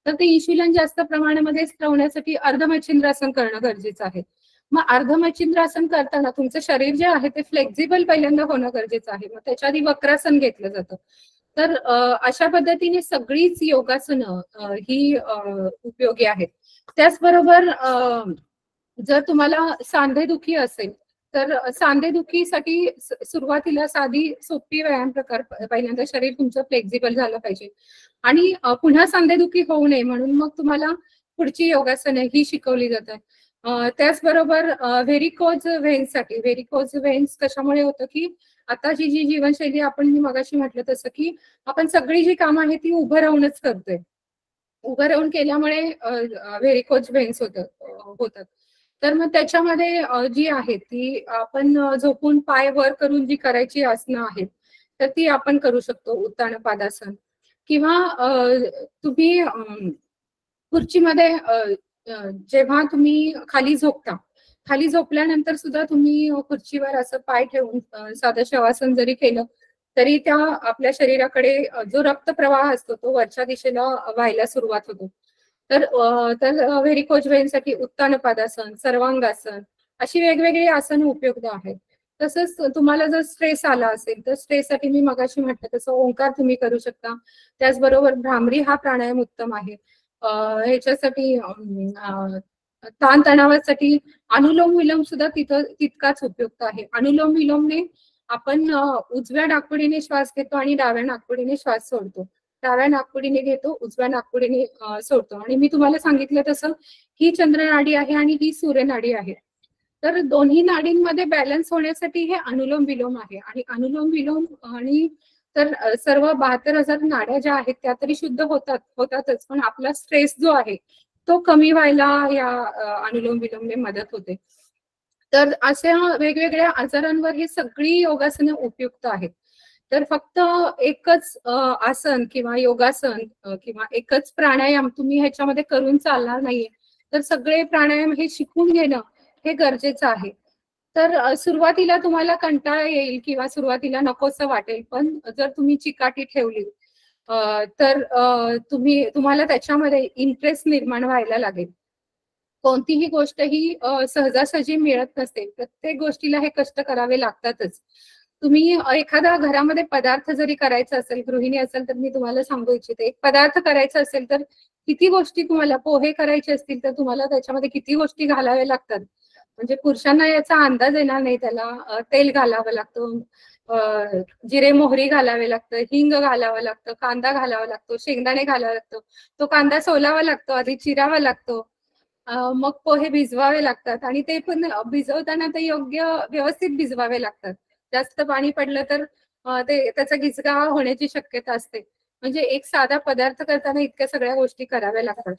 तर ते इन्शुलिन जास्त प्रमाणामध्ये स्त्रवण्यासाठी अर्धमच्छिंद्रासन करणं गरजेचं आहे. मग अर्धमच्छिंद्रासन करताना तुमचं शरीर जे आहे ते फ्लेक्झिबल पहिल्यांदा होणं गरजेचं आहे. मग त्याच्या आधी वक्रासन घेतलं जातं. तर अशा पद्धतीने सगळीच योगासनं ही उपयोगी आहेत. त्याचबरोबर जर तुम्हाला सांधेदुखी असेल तर सांधेदुखीसाठी सुरुवातीला साधी सोपी व्यायाम प्रकार पहिल्यांदा शरीर तुमचं फ्लेक्झिबल झालं पाहिजे आणि पुन्हा सांधेदुखी होऊ नये म्हणून मग तुम्हाला पुढची योगासने ही शिकवली जातात. त्याचबरोबर व्हेरिकोज व्हेन्स कशामुळे होतं की आता जी जीवनशैली आपण मी मगाशी म्हटलं तसं की आपण सगळी जी कामं आहे ती उभं राहूनच करतोय. उभं राहून केल्यामुळे व्हेरिकोज व्हेन्स होतात. तर मग त्याच्यामध्ये जी आहे ती आपण झोपून पाय वर करून जी करायची आसनं आहेत तर ती आपण करू शकतो. उत्तान पादासन किंवा तुम्ही खुर्चीमध्ये जेव्हा तुम्ही खाली झोपल्यानंतर सुद्धा तुम्ही खुर्चीवर असं पाय ठेवून साधं शवासन जरी केलं तरी त्या आपल्या शरीराकडे जो रक्तप्रवाह असतो तो वरच्या दिशेला व्हायला सुरुवात होतो. तर व्हेरिकोज व्हेनसाठी उत्तान पादासन, सर्वांगासन अशी वेगवेगळी आसनं उपयुक्त आहेत. तसंच तुम्हाला जर स्ट्रेस आला असेल तर स्ट्रेससाठी मी मगाशी म्हटलं तसं ओंकार तुम्ही करू शकता. त्याचबरोबर भ्रामरी हा प्राणायाम उत्तम आहे. ह्याच्यासाठी ताणतणावासाठी अनुलोम विलोम सुद्धा तितकाच उपयुक्त आहे. अनुलोम विलोमने आपण उजव्या नाकपुडीने श्वास घेतो आणि डाव्या नाकपुडीने श्वास सोडतो. डाव्या नाकपुडीने घेतो, उजव्या नाकपुडीने सोडतो. आणि मी तुम्हाला सांगितलं तसं ही चंद्रनाडी आहे आणि ही सूर्यनाडी आहे. तर दोन्ही नाडींमध्ये बॅलन्स होण्यासाठी हे अनुलोम विलोम आहे. आणि अनुलोम विलोम आणि तर सर्व 72,000 नाड्या ज्या आहेत त्या तरी शुद्ध होतातच, पण आपला स्ट्रेस जो आहे तो कमी व्हायला या अनुलोम विलोमने मदत होते. तर अशा वेगवेगळ्या आजारांवर ही सगळी योगासने उपयुक्त आहेत. तर फक्त एकच आसन किंवा योगासन किंवा एकच प्राणायाम तुम्ही ह्याच्यामध्ये करून चालणार नाहीये. तर सगळे प्राणायाम हे शिकून घेणं हे गरजेचं आहे. तर सुरुवातीला तुम्हाला कंटाळा येईल किंवा सुरुवातीला नकोसं वाटेल, पण जर तुम्ही चिकाटी ठेवली तर तुम्हाला त्याच्यामध्ये इंटरेस्ट निर्माण व्हायला लागेल. कोणतीही गोष्ट ही सहजासहजी मिळत नसते. प्रत्येक गोष्टीला हे कष्ट करावे लागतातच. तुम्ही एखादा घरामध्ये पदार्थ जरी करायचा असेल, गृहिणी असेल तर मी तुम्हाला सांगू इच्छिते, एक पदार्थ करायचा असेल तर किती गोष्टी तुम्हाला पोहे करायचे असतील तर तुम्हाला त्याच्यामध्ये किती गोष्टी घालाव्या लागतात. म्हणजे पुरुषांना याचा अंदाज येणार नाही. त्याला तेल घालावं लागतं, जिरे मोहरी घालावे लागतं, हिंग घालावं लागतं, कांदा घालावा लागतो, शेंगदाणे घालावं लागतं, तो कांदा सोलावा लागतो, आधी चिरावा लागतो, मग पोहे भिजवावे लागतात आणि ते पण भिजवताना ते योग्य व्यवस्थित भिजवावे लागतात. जास्त पाणी पडलं तर ते त्याचा गिचगा होण्याची शक्यता असते. म्हणजे एक साधा पदार्थ करताना इतक्या सगळ्या गोष्टी कराव्या लागतात.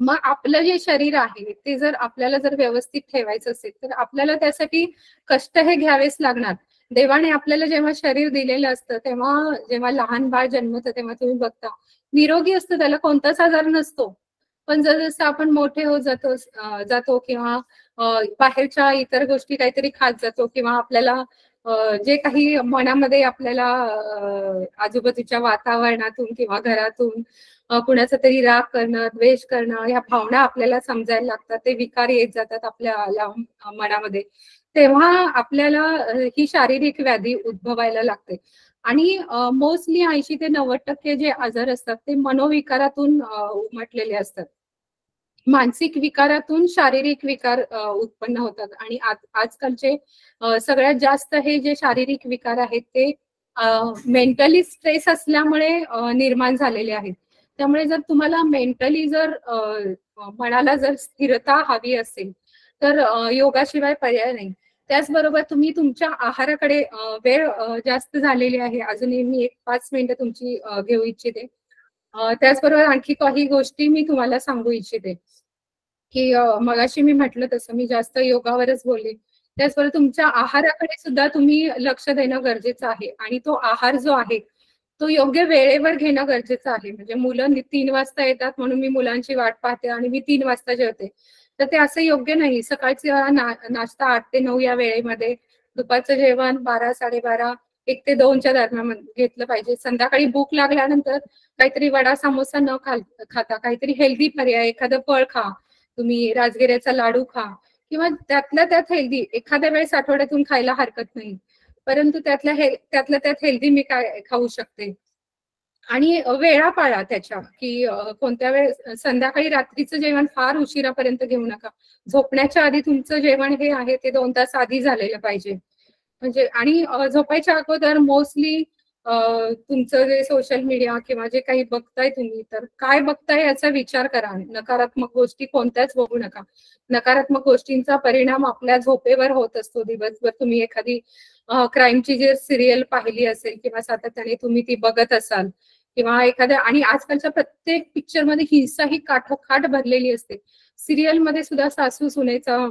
मग आपलं जे शरीर आहे ते जर आपल्याला जर व्यवस्थित ठेवायचं असेल तर आपल्याला त्यासाठी कष्ट हे घ्यावेच लागणार. देवाने आपल्याला जेव्हा शरीर दिलेलं असतं तेव्हा जेव्हा लहान बाळ जन्मतं तेव्हा तुम्ही बघता निरोगी असतं, त्याला कोणताच आजार नसतो. पण जसं आपण मोठे होत जातो किंवा बाहेरच्या इतर गोष्टी काहीतरी खात जातो किंवा आपल्याला जे काही मनामध्ये आपल्याला आजूबाजूच्या वातावरणातून किंवा घरातून कुणाचा तरी राग करणं, द्वेष करणं, ह्या भावना आपल्याला समजायला लागतात, ते विकार येत जातात आपल्या मनामध्ये, तेव्हा आपल्याला ही शारीरिक व्याधी उद्भवायला लागते. आणि मोस्टली 80 ते 90% जे आजार असतात ते मनोविकारातून उमटलेले असतात. मानसिक विकारातून शारीरिक विकार उत्पन्न होतात आणि आजकालचे सगळ्यात जास्त हे जे शारीरिक विकार आहेत ते मेंटली स्ट्रेस असल्यामुळे निर्माण झालेले आहेत. त्यामुळे जर तुम्हाला मेंटली जर मनाला जर स्थिरता हवी असेल तर योगाशिवाय पर्याय नाही. त्याचबरोबर तुम्ही तुमच्या आहाराकडे वेळ जास्त झालेली आहे. अजूनही मी एक 5 मिनिटं तुमची घेऊ इच्छिते. त्याचबरोबर आणखी काही गोष्टी मी तुम्हाला सांगू इच्छिते की मगाशी मी म्हटलं तसं मी जास्त योगावरच बोलले. त्याचबरोबर तुमच्या आहाराकडे सुद्धा तुम्ही लक्ष देणं गरजेचं आहे आणि तो आहार जो आहे तो योग्य वेळेवर घेणं गरजेचं आहे. म्हणजे मुलं 3 वाजता येतात म्हणून मी मुलांची वाट पाहते आणि मी 3 वाजता जेवते, तर ते असं योग्य नाही. सकाळचा नाश्ता 8 ते 9 या वेळेमध्ये, दुपारचं जेवण 12, 12:30, 1 ते 2च्या दरम्यान घेतलं पाहिजे. संध्याकाळी भूक लागल्यानंतर काहीतरी वडा समोसा न खाता काहीतरी हेल्दी पर्याय, एखादं फळ खा, तुम्ही राजगिऱ्याचा लाडू खा किंवा त्यातल्या त्यात हेल्दी एखाद्या वेळेस आठवड्यातून खायला हरकत नाही, परंतु त्यातल्या त्यात हेल्दी मी काय खाऊ शकते. आणि वेळा पाळा त्याच्या की कोणत्या वेळेस संध्याकाळी रात्रीचं जेवण फार उशिरापर्यंत घेऊ नका. झोपण्याच्या आधी तुमचं जेवण हे आहे ते 2 तास आधी झालेलं पाहिजे. म्हणजे आणि झोपायच्या अगोदर मोस्टली तुमचं जे सोशल मीडिया किंवा जे काही बघताय तुम्ही तर काय बघताय याचा विचार करा. नकारात्मक गोष्टी कोणत्याच बघू नका. नकारात्मक गोष्टींचा परिणाम आपल्या झोपेवर होत असतो. दिवसभर तुम्ही एखादी क्राईमची जे सिरियल पाहिली असेल किंवा सातत्याने तुम्ही ती बघत असाल किंवा एखाद्या, आणि आजकालच्या प्रत्येक पिक्चर मध्ये हिंसा ही काठोकाठ भरलेली असते. सिरियल मध्ये सुद्धा सासू सुनेचा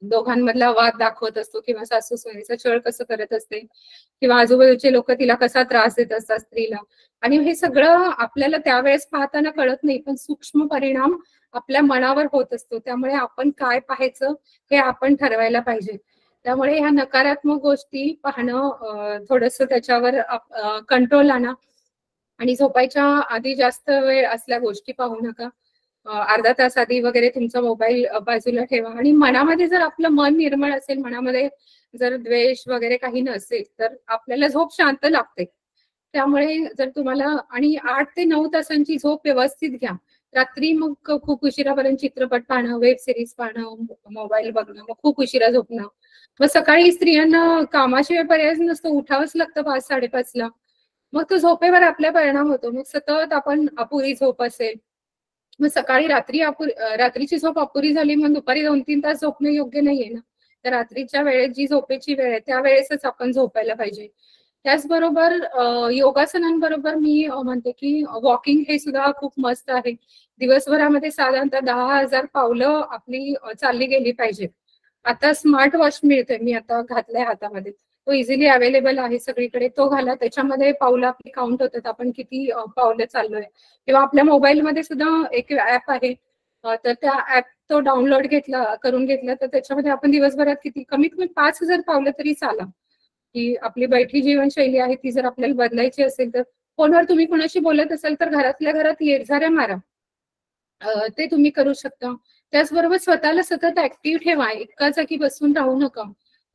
दोघांमधला वाद दाखवत असतो किंवा सासू सुनेचा छळ कसं करत असते किंवा आजूबाजूचे लोक तिला कसा त्रास देत असतात स्त्रीला. आणि हे सगळं आपल्याला त्यावेळेस पाहताना कळत नाही, पण सूक्ष्म परिणाम आपल्या मनावर होत असतो. त्यामुळे आपण काय हे आपण ठरवायला पाहिजे. त्यामुळे ह्या नकारात्मक गोष्टी पाहणं थोडंसं त्याच्यावर कंट्रोल आणा आणि झोपायच्या आधी जास्त वेळ असल्या गोष्टी पाहू नका. अर्धा तास आधी वगैरे तुमचा मोबाईल बाजूला ठेवा आणि मनामध्ये जर आपलं मन निर्मळ असेल, मनामध्ये जर द्वेष वगैरे काही नसेल तर आपल्याला झोप शांत लागते. त्यामुळे जर तुम्हाला आणि 8 ते 9 तासांची झोप व्यवस्थित घ्या. रात्री मग खूप उशिरापर्यंत चित्रपट पाहणं, वेब सिरीज पाहणं, मोबाईल बघणं, मग खूप उशिरा झोपणं. मग सकाळी स्त्रियांना कामाशिवाय पर्यायच नसतो, उठावंच लागतं 5-5:30ला. मग तो झोपेवर आपला परिणाम होतो. मग सतत आपण अपुरी झोप असेल, मग सकाळी रात्रीची झोप अपुरी झाली मग दुपारी 2-3 तास झोपणं योग्य नाहीये ना. तर रात्रीच्या वेळेत जी झोपेची वेळ आहे त्या वेळेसच आपण झोपायला पाहिजे. त्याचबरोबर योगासनांबरोबर मी म्हणते की वॉकिंग हे सुद्धा खूप मस्त आहे. दिवसभरामध्ये साधारणतः 10,000 पावलं आपली चालली गेली पाहिजे. आता स्मार्ट वॉच मिळते, मी आता घातलाय हातामध्ये, तो इझिली अवेलेबल आहे सगळीकडे. तो घाला, त्याच्यामध्ये पावलं आपली काउंट होतात, आपण किती पावलं चाललोय. किंवा आपल्या मोबाईलमध्ये सुद्धा एक ऍप आहे, तर त्या ऍप तो डाउनलोड करून घेतला तर त्याच्यामध्ये आपण दिवसभरात किती कमीत कमी 5,000 पावलं तरी चाला. की आपली बैठी जीवनशैली आहे ती जर आपल्याला बदलायची असेल तर फोनवर तुम्ही कोणाशी बोलत असाल तर घरातल्या घरात येरझाऱ्या मारा, ते तुम्ही करू शकता. त्याचबरोबर स्वतःला सतत ऍक्टिव्ह ठेवा, एका जागी बसून राहू नका.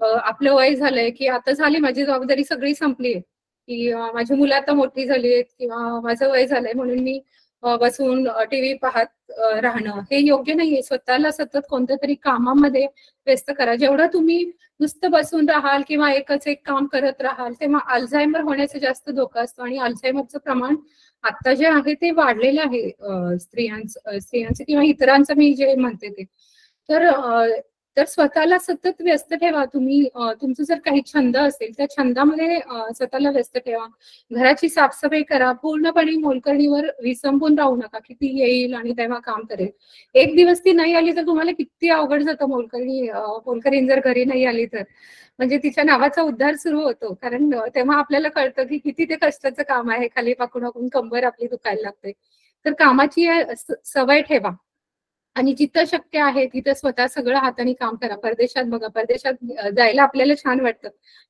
आपलं वय झालंय की आता झाली माझी जबाबदारी सगळी संपली आहे, की माझी मुलं आता मोठी झाली आहेत किंवा माझं वय झालंय म्हणून मी बसून टीव्ही पाहत राहणं हे योग्य नाहीये. स्वतःला सतत कोणत्या तरी कामामध्ये व्यस्त करा. जेवढं तुम्ही नुसतं बसून राहाल किंवा एकच एक काम करत राहाल तेव्हा अल्झायमर होण्याचा जास्त धोका असतो आणि अल्झायमरचं प्रमाण आता जे आहे ते वाढलेलं आहे स्त्रियांचं किंवा इतरांचं मी जे म्हणते ते. तर स्वतःला सतत व्यस्त ठेवा. तुम्ही तुमचं जर काही छंद असेल त्या छंदामध्ये स्वतःला व्यस्त ठेवा. घराची साफसफाई करा. पूर्णपणे मोलकरणीवर विसंबून राहू नका की ती येईल आणि तेव्हा काम करेल. एक दिवस ती नाही आली तर तुम्हाला किती अवघड जातं. मोलकरीण जर घरी नाही आली तर म्हणजे तिच्या नावाचा उद्धार सुरू होतो. कारण तेव्हा आपल्याला कळतं की किती ते कष्टाचं काम आहे. खाली पाकून कंबर आपली दुखायला लागते. तर कामाची सवय ठेवा आणि जिथं शक्य आहे तिथं स्वतः सगळं हाताने काम करा. परदेशात बघा, परदेशात जायला आपल्याला छान वाटतं,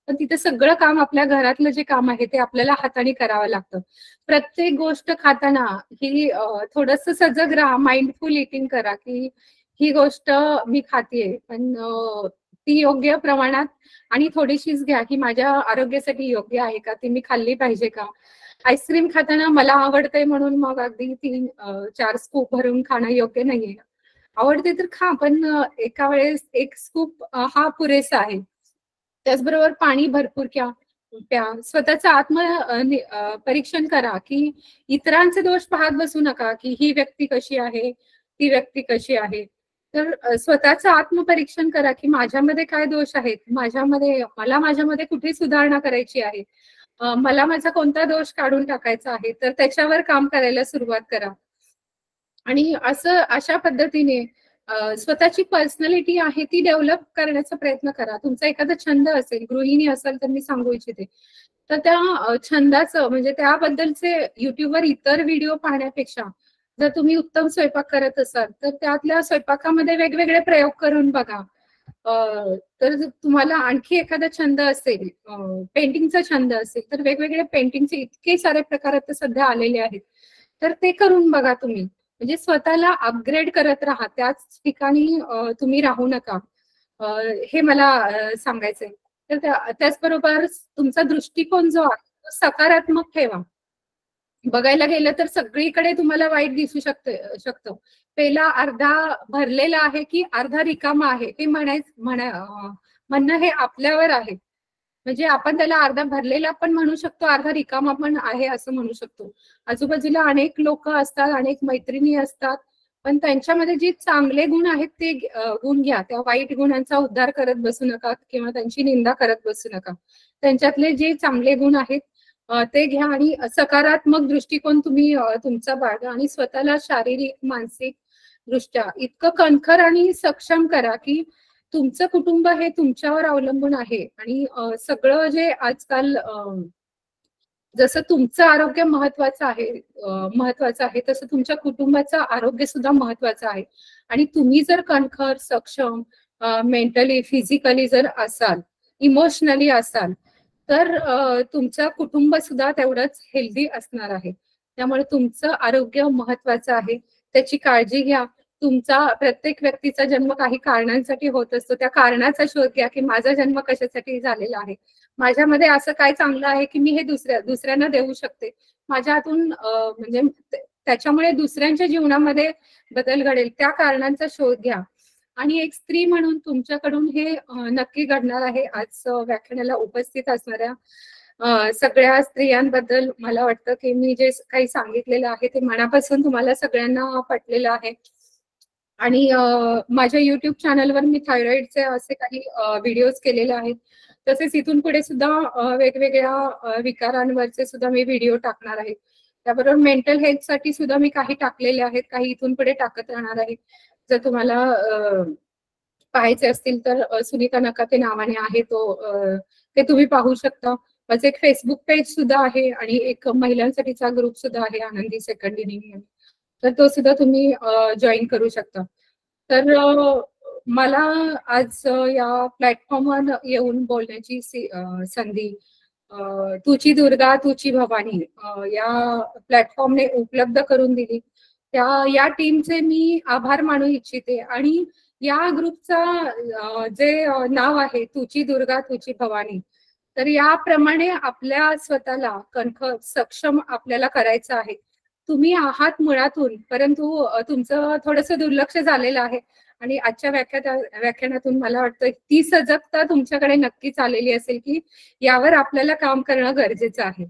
पण तिथं सगळं काम आपल्या घरातलं जे काम आहे ते आपल्याला हाताने करावं लागतं. प्रत्येक गोष्ट खाताना ही थोडंसं सजग राहा, माइंडफुल इटिंग करा की ही गोष्ट मी खातेय पण ती योग्य प्रमाणात आणि थोडीशीच घ्या की माझ्या आरोग्यासाठी योग्य आहे का, ती मी खाल्ली पाहिजे का. आईस्क्रीम खाताना मला आवडतंय म्हणून मग अगदी 3-4 स्कूप भरून खाणं योग्य नाहीये. आवडते तर खा, पण एका वेळेस 1 स्कूप हा पुरेसा आहे. त्याचबरोबर पाणी भरपूर प्या. स्वतःचं परीक्षण करा की इतरांचे दोष पाहत बसू नका की ही व्यक्ती कशी आहे, ती व्यक्ती कशी आहे. तर स्वतःचं आत्मपरीक्षण करा की माझ्यामध्ये काय दोष आहेत, मला माझ्यामध्ये कुठे सुधारणा करायची आहे, मला माझा कोणता दोष काढून टाकायचा आहे, तर त्याच्यावर काम करायला सुरुवात करा. आणि अशा पद्धतीने स्वतःची पर्सनॅलिटी आहे ती डेव्हलप करण्याचा प्रयत्न करा. तुमचा एखादा छंद असेल, गृहिणी असेल तर मी सांगू इच्छिते, तर त्या छंदाचं म्हणजे त्याबद्दलचे युट्यूबवर इतर व्हिडिओ पाहण्यापेक्षा जर तुम्ही उत्तम स्वयंपाक करत असाल तर त्यातल्या स्वयंपाकामध्ये वेगवेगळे प्रयोग करून बघा. तर तुम्हाला आणखी एखादा छंद असेल, पेंटिंगचा छंद असेल तर वेगवेगळे पेंटिंगचे इतके सारे प्रकार आता सध्या आलेले आहेत, तर ते करून बघा तुम्ही. म्हणजे स्वतःला अपग्रेड करत राहा, त्याच ठिकाणी तुम्ही राहू नका. हे मला सांगायचंय. तर त्याचबरोबर तुमचा दृष्टिकोन जो आहे तो सकारात्मक ठेवा. बघायला गेलं तर सगळीकडे तुम्हाला वाईट दिसू शकतं. पेला अर्धा भरलेला आहे की अर्धा रिकामा आहे हे म्हणणं हे आपल्यावर आहे. म्हणजे आपण त्याला अर्धा भरलेला पण म्हणू शकतो, अर्धा रिकामा पण आहे असं म्हणू शकतो. आजूबाजूला अनेक लोक असतात, अनेक मैत्रिणी असतात, पण त्यांच्यामध्ये जे चांगले गुण आहेत ते गुण घ्या. त्या वाईट गुणांचा उद्धार करत बसू नका किंवा त्यांची निंदा करत बसू नका. त्यांच्यातले जे चांगले गुण आहेत ते घ्या आणि सकारात्मक दृष्टिकोन तुम्ही तुमचा बाळगा आणि स्वतःला शारीरिक, मानसिक दृष्ट्या इतकं कणखर आणि सक्षम करा की तुमचं कुटुंब हे तुमच्यावर अवलंबून आहे. आणि सगळं जे आजकाल जसं तुमचं आरोग्य महत्वाचं आहे तसं तुमच्या कुटुंबाचं आरोग्य सुद्धा महत्वाचं आहे. आणि तुम्ही जर कणखर, सक्षम, मेंटली, फिजिकली जर असाल, इमोशनली असाल, तर तुमचं कुटुंब सुद्धा तेवढंच हेल्दी असणार आहे. त्यामुळे तुमचं आरोग्य महत्वाचं आहे, त्याची काळजी घ्या. तुमचा प्रत्येक व्यक्तीचा जन्म काही कारणांसाठी होत असतो. त्या कारणाचा शोध घ्या की माझा जन्म कशासाठी झालेला आहे, माझ्यामध्ये असं काय चांगलं आहे की मी हे दुसऱ्यांना देऊ शकते. माझ्या हातून म्हणजे त्याच्यामुळे दुसऱ्यांच्या जीवनामध्ये बदल घडेल, त्या कारणांचा शोध घ्या. आणि एक स्त्री म्हणून तुमच्याकडून हे नक्की घडणार आहे. आज व्याख्यानाला उपस्थित असणाऱ्या सगळ्या स्त्रियांबद्दल मला वाटतं की मी जे काही सांगितलेलं आहे ते मनापासून तुम्हाला सगळ्यांना पटलेलं आहे. आणि माझ्या युट्यूब चॅनलवर मी थायरॉइडचे असे काही व्हिडिओज केलेले आहेत. तसेच इथून पुढे सुद्धा वेगवेगळ्या विकारांवरचे सुद्धा मी व्हिडिओ टाकणार आहे. त्याबरोबर मेंटल हेल्थ साठी सुद्धा मी काही टाकलेले आहेत, काही इथून पुढे टाकत राहणार आहे. जर तुम्हाला पाहायचे असतील तर सुनीता नकाते नावाने आहे ते तुम्ही पाहू शकता. माझं एक फेसबुक पेज सुद्धा आहे आणि एक महिलांसाठीचा ग्रुप सुद्धा आहे, आनंदी सेकंड इनिंग, तर तो सुद्धा तुम्ही जॉईन करू शकता. तर मला आज या प्लॅटफॉर्मवर येऊन बोलण्याची संधी तुची दुर्गा तुची भवानी या प्लॅटफॉर्मने उपलब्ध करून दिली. या टीमचे मी आभार मानू इच्छिते. आणि या ग्रुपचा जे नाव आहे तुची दुर्गा तुची भवानी, तर याप्रमाणे आपल्या स्वतःला कणखर, सक्षम आपल्याला करायचं आहे. तुम्ही आहात मुळातून, परंतु तुमचं थोडंसं दुर्लक्ष झालेलं आहे. आणि आजच्या व्याख्यानातून मला वाटतं ती सजगता तुमच्याकडे नक्कीच आलेली असेल की यावर आपल्याला काम करणं गरजेचं आहे.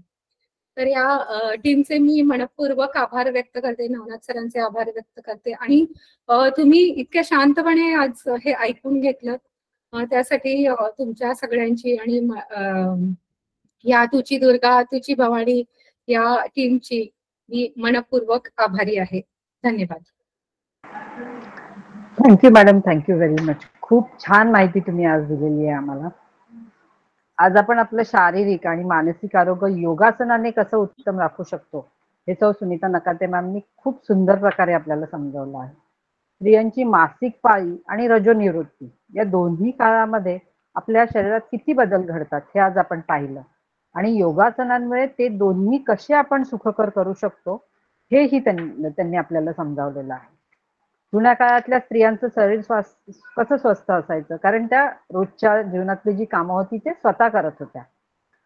तर या टीमचे मी मनपूर्वक आभार व्यक्त करते, नवनाथ सरांचे आभार व्यक्त करते. आणि तुम्ही इतक्या शांतपणे आज हे ऐकून घेतलं, त्यासाठी तुमच्या सगळ्यांची आणि या तुची दुर्गा तुची भवानी या टीमची मी मनपूर्वक आभारी आहे. धन्यवाद. Thank you madam, thank you very much. खूप छान माहिती तुम्ही आज दिलेली आहे आम्हाला. आज आपण आपलं शारीरिक आणि मानसिक आरोग्य योगासनाने कसं उत्तम राखू शकतो हे सौ सुनीता नकाते मॅमनी खूप सुंदर प्रकारे आपल्याला समजावलं आहे. स्त्रियांची मासिक पाळी आणि रजोनिवृत्ती या दोन्ही काळामध्ये आपल्या शरीरात किती बदल घडतात हे आज आपण पाहिलं, आणि योगासनांमुळे ते दोन्ही कसे आपण सुखकर करू शकतो हेही त्यांनी आपल्याला समजावलेलं आहे. जुन्या काळातल्या स्त्रियांचं शरीर कसं स्वस्थ असायचं, कारण त्या रोजच्या जीवनातली जी कामं होती ते स्वतः करत होत्या,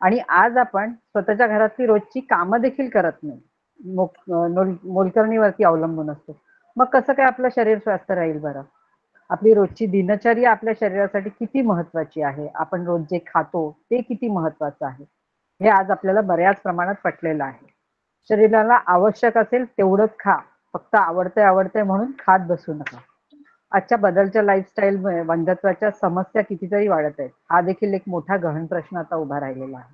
आणि आज आपण स्वतःच्या घरातली रोजची कामं देखील करत नाही, मोलकरणीवरती अवलंबून असतो. मग कसं काय आपलं शरीर स्वस्थ राहील बरं? आपली रोजची दिनचर्या आपल्या शरीरासाठी किती महत्वाची आहे, आपण रोज जे खातो ते किती महत्वाचं आहे हे आज आपल्याला बऱ्याच प्रमाणात पटलेलं आहे. शरीराला आवश्यक असेल तेवढंच खा, फक्त आवडतंय म्हणून खात बसू नका. आजच्या बदलच्या लाईफस्टाईलमुळे वंध्यत्वाच्या समस्या कितीतरी वाढत आहेत. हा देखील एक मोठा गहन प्रश्न आता उभा राहिलेला आहे.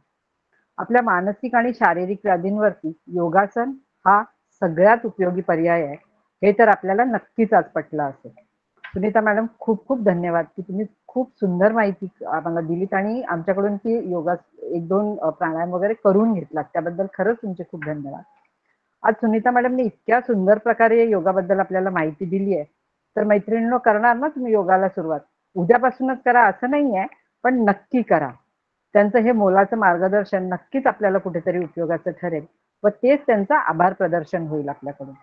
आपल्या मानसिक आणि शारीरिक व्याधींवरती योगासन हा सगळ्यात उपयोगी पर्याय आहे हे तर आपल्याला नक्कीच आज पटलं असेल. सुनीता मॅडम, खूप खूप धन्यवाद की तुम्ही खूप सुंदर माहिती आम्हाला दिलीत आणि आमच्याकडून ती योगा 1-2 प्राणायाम वगैरे करून घेतलात, त्याबद्दल खरंच तुमचे खूप धन्यवाद. आज सुनीता मॅडमने इतक्या सुंदर प्रकारे योगाबद्दल आपल्याला माहिती दिली आहे, तर मैत्रिणींनो, करणार ना तुम्ही योगाला सुरुवात? उद्यापासूनच करा असं नाहीये, पण नक्की करा. त्यांचं हे मोलाचं मार्गदर्शन नक्कीच आपल्याला कुठेतरी उपयोगाचं ठरेल व तेच त्यांचं आभार प्रदर्शन होईल आपल्याकडून.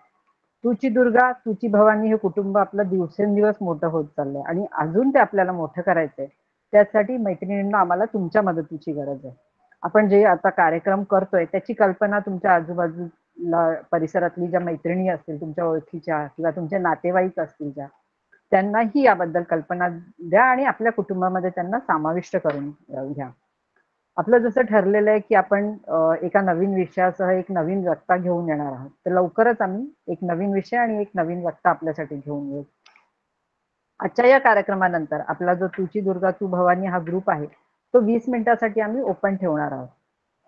तुची दुर्गा तुची भवानी हे कुटुंब आपलं दिवसेंदिवस मोठं होत चाललंय आणि अजून ते आपल्याला मोठं करायचंय. त्यासाठी मैत्रिणींना आम्हाला तुमच्या मदतीची गरज आहे. आपण जे आता कार्यक्रम करतोय त्याची कल्पना तुमच्या आजूबाजूला परिसरातली ज्या मैत्रिणी असतील, तुमच्या ओळखीच्या किंवा तुमचे नातेवाईक असतील ज्या, त्यांनाही याबद्दल कल्पना द्या आणि आपल्या कुटुंबामध्ये त्यांना समाविष्ट करून घ्या. आपलं जसं ठरलेलं आहे की आपण एका नवीन विषयासह एक नवीन वक्ता घेऊन येणार आहोत, तर लवकरच आम्ही एक नवीन विषय आणि एक नवीन वक्ता आपल्यासाठी घेऊन येऊ. आजच्या या कार्यक्रमानंतर आपला जो तुची दुर्गा तू भवानी हा ग्रुप आहे तो 20 मिनिटासाठी आम्ही ओपन ठेवणार आहोत,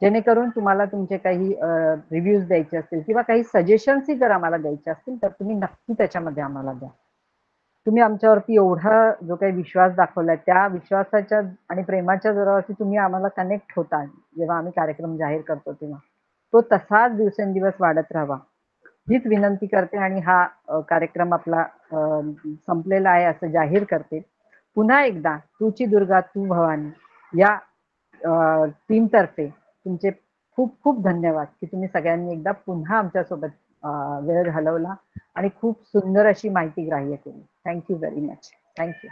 जेणेकरून तुम्हाला तुमचे काही रिव्ह्यूज द्यायचे असतील किंवा काही सजेशन्सही जर आम्हाला द्यायचे असतील तर तुम्ही नक्की त्याच्यामध्ये आम्हाला द्या. तुम्ही आमच्यावरती एवढा जो काही विश्वास दाखवलाय त्या विश्वासाच्या आणि प्रेमाच्या जोरावरती तुम्ही आम्हाला कनेक्ट होता जेव्हा आम्ही कार्यक्रम जाहीर करतो तेव्हा, तो तसाच दिवसेंदिवस वाढत राहावा हीच विनंती करते आणि हा कार्यक्रम आपला संपलेला आहे असं जाहीर करते. पुन्हा एकदा तुची दुर्गा तू भवानी या टीम तर्फे तुमचे खूप खूप धन्यवाद की तुम्ही सगळ्यांनी एकदा पुन्हा आमच्यासोबत वेळ घालवला आणि खूप सुंदर अशी माहिती ग्राह्य केली. Thank you very much. थँक्यू.